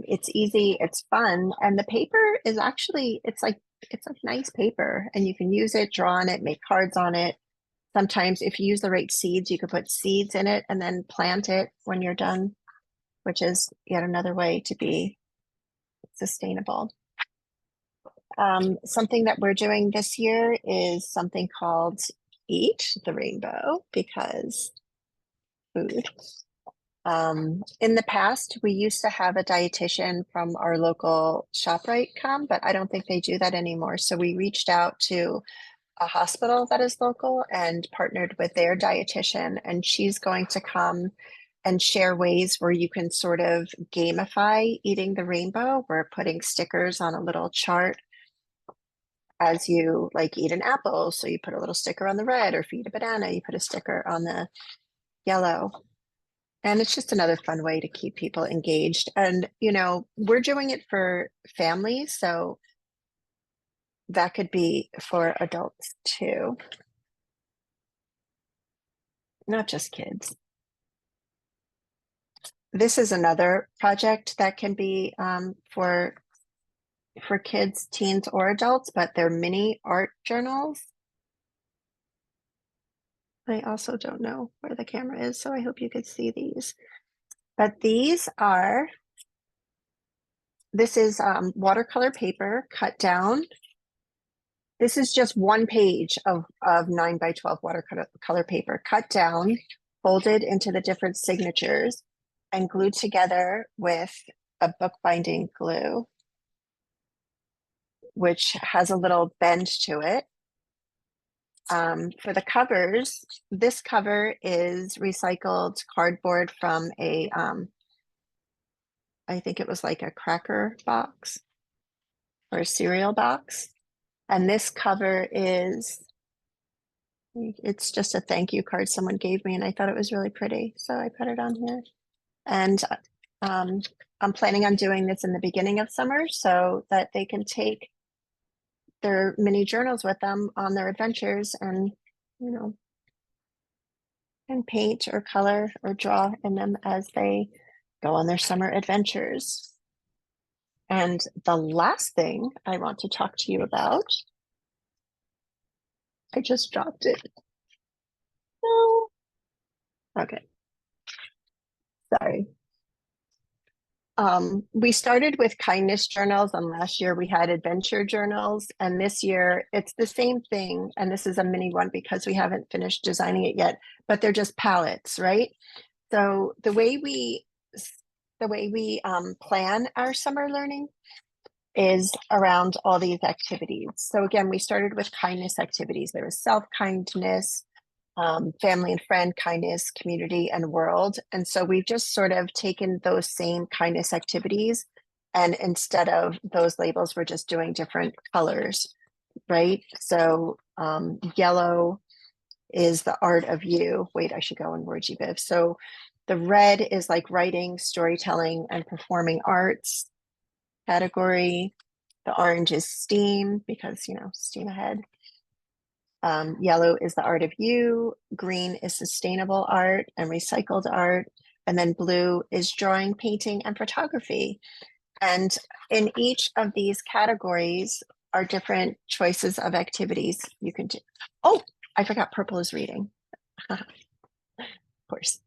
it's easy, it's fun. And the paper is actually, it's like nice paper, and you can use it, draw on it, make cards on it. Sometimes if you use the right seeds, you could put seeds in it and then plant it when you're done, which is yet another way to be sustainable. Something that we're doing this year is something called Eat the Rainbow, because food. In the past, we used to have a dietitian from our local ShopRite come, but I don't think they do that anymore. So we reached out to a hospital that is local and partnered with their dietitian, and she's going to come and share ways where you can sort of gamify eating the rainbow. We're putting stickers on a little chart as you like eat an apple. So you put a little sticker on the red, or if you eat a banana, you put a sticker on the yellow. And it's just another fun way to keep people engaged. And, you know, we're doing it for families, so that could be for adults too, not just kids. This is another project that can be for kids, teens, or adults, but they're mini art journals. I also don't know where the camera is, so I hope you could see these. But this is watercolor paper cut down. This is just one page of 9x12 watercolor paper cut down, folded into the different signatures, and glued together with a bookbinding glue, which has a little bend to it. For the covers, this cover is recycled cardboard from a, I think it was like a cracker box or a cereal box. And this cover it's just a thank you card someone gave me, and I thought it was really pretty, so I put it on here. And I'm planning on doing this in the beginning of summer so that they can take their mini journals with them on their adventures, and you know, and paint or color or draw in them as they go on their summer adventures. And the last thing I want to talk to you about, I just dropped it. No. Okay. Sorry. We started with kindness journals, and last year we had adventure journals, and this year it's the same thing. And this is a mini one because we haven't finished designing it yet, but they're just palettes, right? So the way we plan our summer learning is around all these activities. So again, we started with kindness activities. There was self-kindness, family and friend kindness, community, and world. And so we've just sort of taken those same kindness activities, and instead of those labels, we're just doing different colors, right? So yellow is the art of you. Wait, I should go in WordGBIF. So the red is like writing, storytelling, and performing arts category. The orange is STEAM because, STEAM ahead. Yellow is the art of you. Green is sustainable art and recycled art. And then blue is drawing, painting, and photography. And in each of these categories are different choices of activities you can do. Oh, I forgot purple is reading. Of course.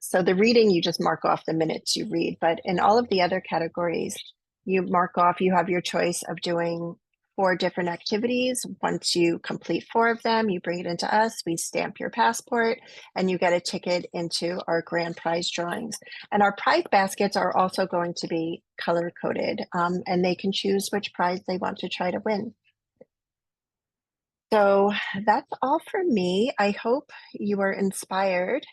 So the reading, you just mark off the minutes you read, but in all of the other categories, you mark off, you have your choice of doing 4 different activities. Once you complete 4 of them, you bring it into us, we stamp your passport, and you get a ticket into our grand prize drawings. And our prize baskets are also going to be color coded, and they can choose which prize they want to try to win. So that's all for me. I hope you are inspired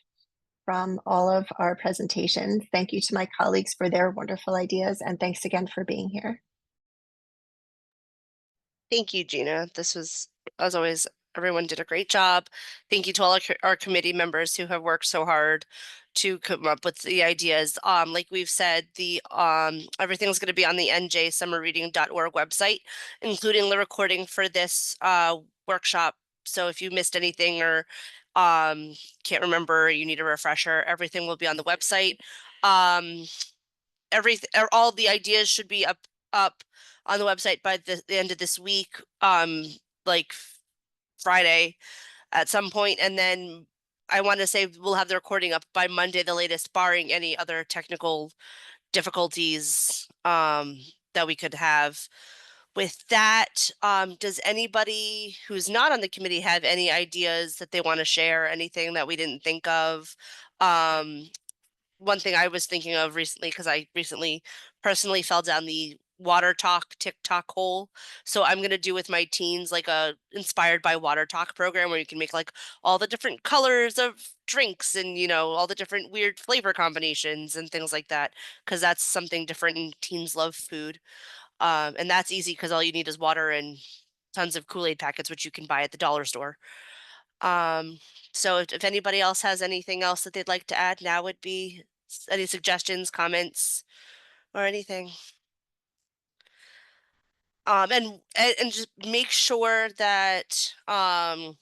from all of our presentations. Thank you to my colleagues for their wonderful ideas, and thanks again for being here. Thank you, Gina. This was, as always, everyone did a great job. Thank you to all our committee members who have worked so hard to come up with the ideas. Like we've said, the everything's going to be on the njsummerreading.org website, including the recording for this workshop. So if you missed anything or can't remember, you need a refresher, everything will be on the website. All the ideas should be up on the website by the end of this week, like Friday at some point, and then I want to say we'll have the recording up by Monday, the latest, barring any other technical difficulties that we could have. With that, does anybody who's not on the committee have any ideas that they want to share? Anything that we didn't think of? One thing I was thinking of recently, because I recently personally fell down the water talk TikTok hole. So I'm gonna do with my teens like a inspired by water talk program where you can make like all the different colors of drinks and all the different weird flavor combinations and things like that. Because that's something different and teens love food. And that's easy because all you need is water and tons of Kool-Aid packets, which you can buy at the dollar store. So if anybody else has anything else that they'd like to add, now would be any suggestions, comments, or anything. And just make sure that I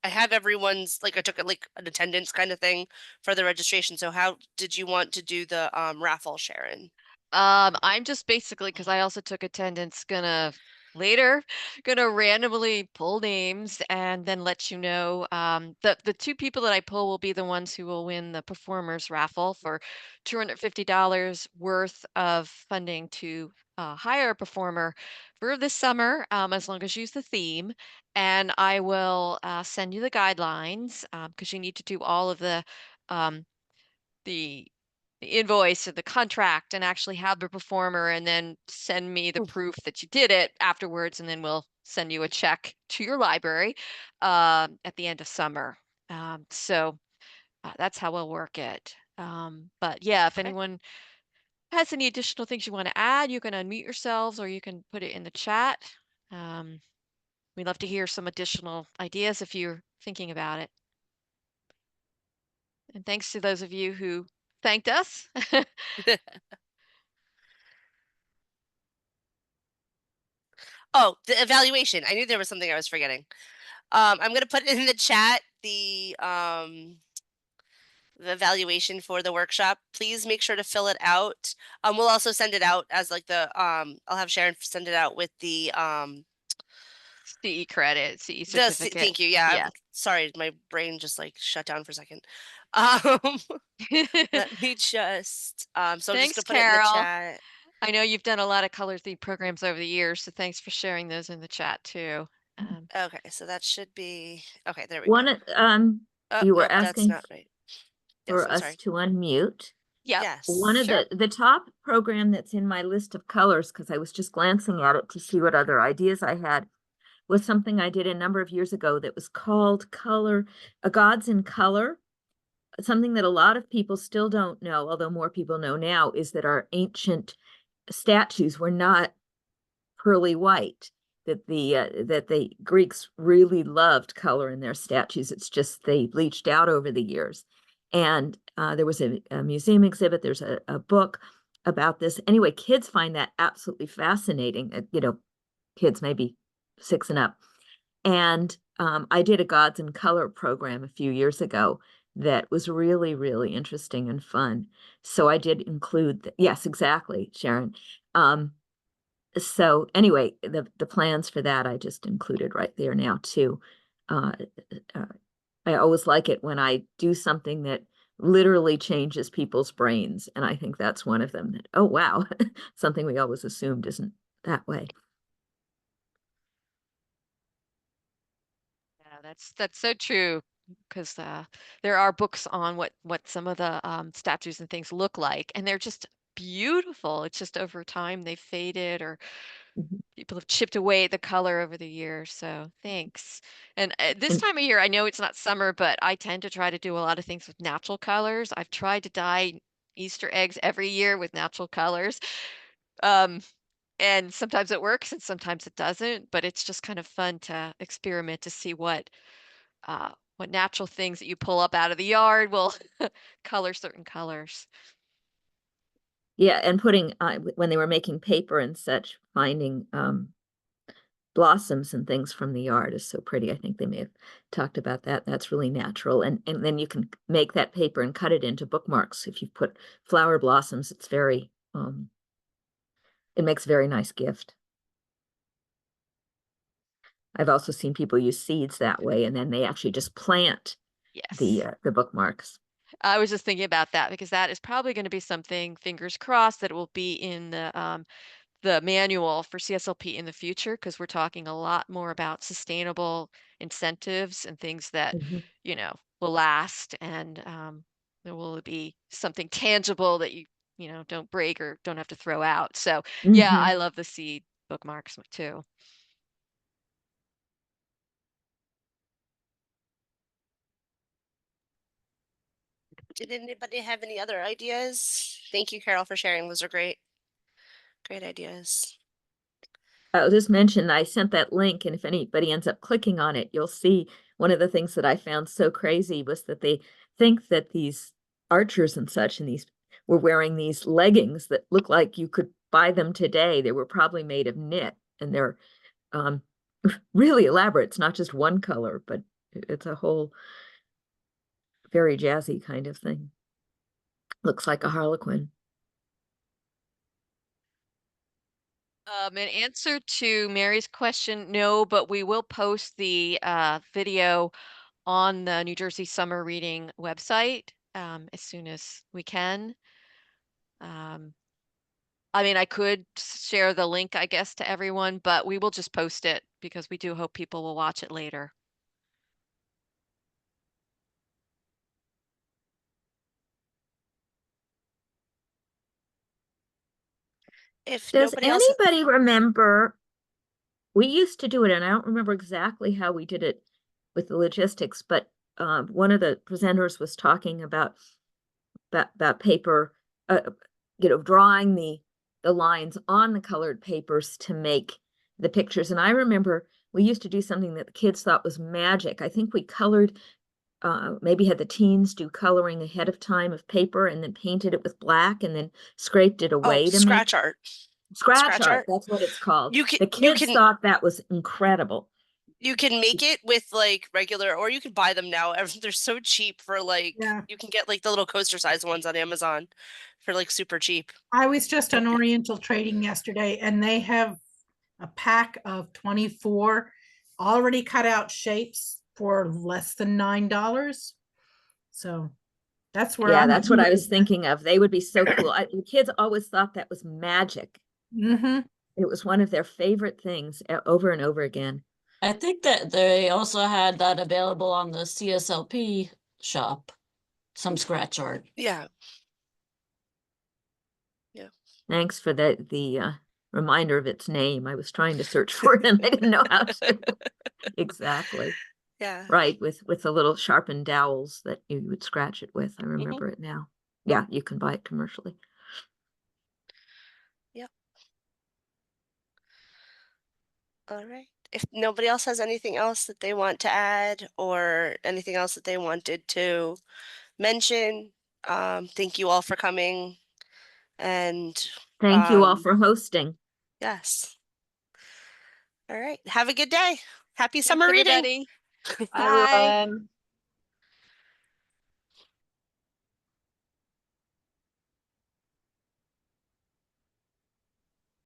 have everyone's, like I took like an attendance kind of thing for the registration. So how did you want to do the raffle, Sharon? I'm just basically, because I also took attendance, gonna randomly pull names and then let you know. The 2 people that I pull will be the ones who will win the performers raffle for $250 worth of funding to hire a performer for this summer, as long as you use the theme. And I will send you the guidelines because you need to do all of um, the invoice or the contract and actually have the performer and then send me the proof that you did it afterwards, and then we'll send you a check to your library at the end of summer. So that's how we'll work it. But yeah, if anyone has any additional things you want to add, you can unmute yourselves or you can put it in the chat. We'd love to hear some additional ideas if you're thinking about it. And thanks to those of you who thanked us. Oh, the evaluation. I knew there was something I was forgetting. I'm gonna put in the chat the evaluation for the workshop. Please make sure to fill it out. We'll also send it out as like I'll have Sharon send it out with the CE credit, CE certificate. Thank you. Yeah. Yeah. Sorry, my brain just like shut down for a second. Um, let me just so I'm just Thanks, gonna put it in the Carol. chat. I know you've done a lot of color themed programs over the years, so thanks for sharing those in the chat too. Okay, so that should be okay. There we One, go. Oh, you were nope, that's asking not right. Yes, for I'm us sorry. to unmute. Yeah. One Yes. of the top program that's in my list of colors, because I was just glancing at it to see what other ideas I had, was something I did a number of years ago that was called Gods in Color. Something that a lot of people still don't know, although more people know now, is that our ancient statues were not pearly white. That the Greeks really loved color in their statues. It's just they bleached out over the years. And there was a museum exhibit. There's a book about this. Anyway, kids find that absolutely fascinating. Kids maybe 6 and up. And I did a Gods in Color program a few years ago that was really, really interesting and fun. So I did include, yes, exactly, Sharon. So anyway, the plans for that I just included right there now too. Uh, I always like it when I do something that literally changes people's brains. And I think that's one of them that, oh, wow, something we always assumed isn't that way. Yeah, that's so true because there are books on what some of the statues and things look like, and they're just beautiful. It's just over time they've faded or people have chipped away at the color over the years. So thanks. And this time of year, I know it's not summer, but I tend to try to do a lot of things with natural colors. I've tried to dye Easter eggs every year with natural colors. And sometimes it works and sometimes it doesn't, but it's just kind of fun to experiment to see what natural things that you pull up out of the yard will color certain colors. Yeah, and putting when they were making paper and such, finding blossoms and things from the yard is so pretty. I think they may have talked about that. That's really natural. And then you can make that paper and cut it into bookmarks. If you put flower blossoms, it's very it makes a very nice gift. I've also seen people use seeds that way, and then they actually just plant the bookmarks. I was just thinking about that because that is probably going to be something, fingers crossed, that it will be in the manual for CSLP in the future because we're talking a lot more about sustainable incentives and things that, will last and there will be something tangible that you don't break or don't have to throw out. So yeah, I love the seed bookmarks too. Did anybody have any other ideas? Thank you, Carol, for sharing. Those are great. Great ideas. I'll just mention I sent that link, and if anybody ends up clicking on it, you'll see one of the things that I found so crazy was that they think that these archers and such and these were wearing these leggings that look like you could buy them today. They were probably made of knit, and they're really elaborate. It's not just one color, but it's a whole very jazzy kind of thing. Looks like a harlequin. In answer to Mary's question, no, but we will post the video on the New Jersey Summer Reading website as soon as we can. I mean, I could share the link, I guess, to everyone, but we will just post it because we do hope people will watch it later. If Does nobody else, anybody remember? We used to do it, and I don't remember exactly how we did it with the logistics, but one of the presenters was talking about paper, drawing the lines on the colored papers to make the pictures. And I remember we used to do something that the kids thought was magic. I think we colored, maybe had the teens do coloring ahead of time of paper and then painted it with black and then scraped it away to scratch make art. Scratch art. That's what it's called. You can, the kids thought that was incredible. You can make it with like regular, or you can buy them now. They're so cheap for like, you can get like the little coaster size ones on Amazon for like super cheap. I was just on Oriental Trading yesterday and they have a pack of 24 already cut out shapes for less than $9. So that's where Yeah, I'm. that's what I was thinking of. They would be so cool. The kids always thought that was magic. Mm-hmm. It was one of their favorite things over and over again. I think that they also had that available on the CSLP shop, some scratch art. Yeah. Yeah. Thanks for the reminder of its name. I was trying to search for it and I didn't know how to. Exactly. Yeah. Right, with the little sharpened dowels that you would scratch it with. I remember it now. Yeah, you can buy it commercially. Yep. All right. If nobody else has anything else that they want to add or anything else that they wanted to mention, thank you all for coming. And Thank you all for hosting. yes. All right. Have a good day. Happy Thanks, summer reading. everybody. Bye, everyone.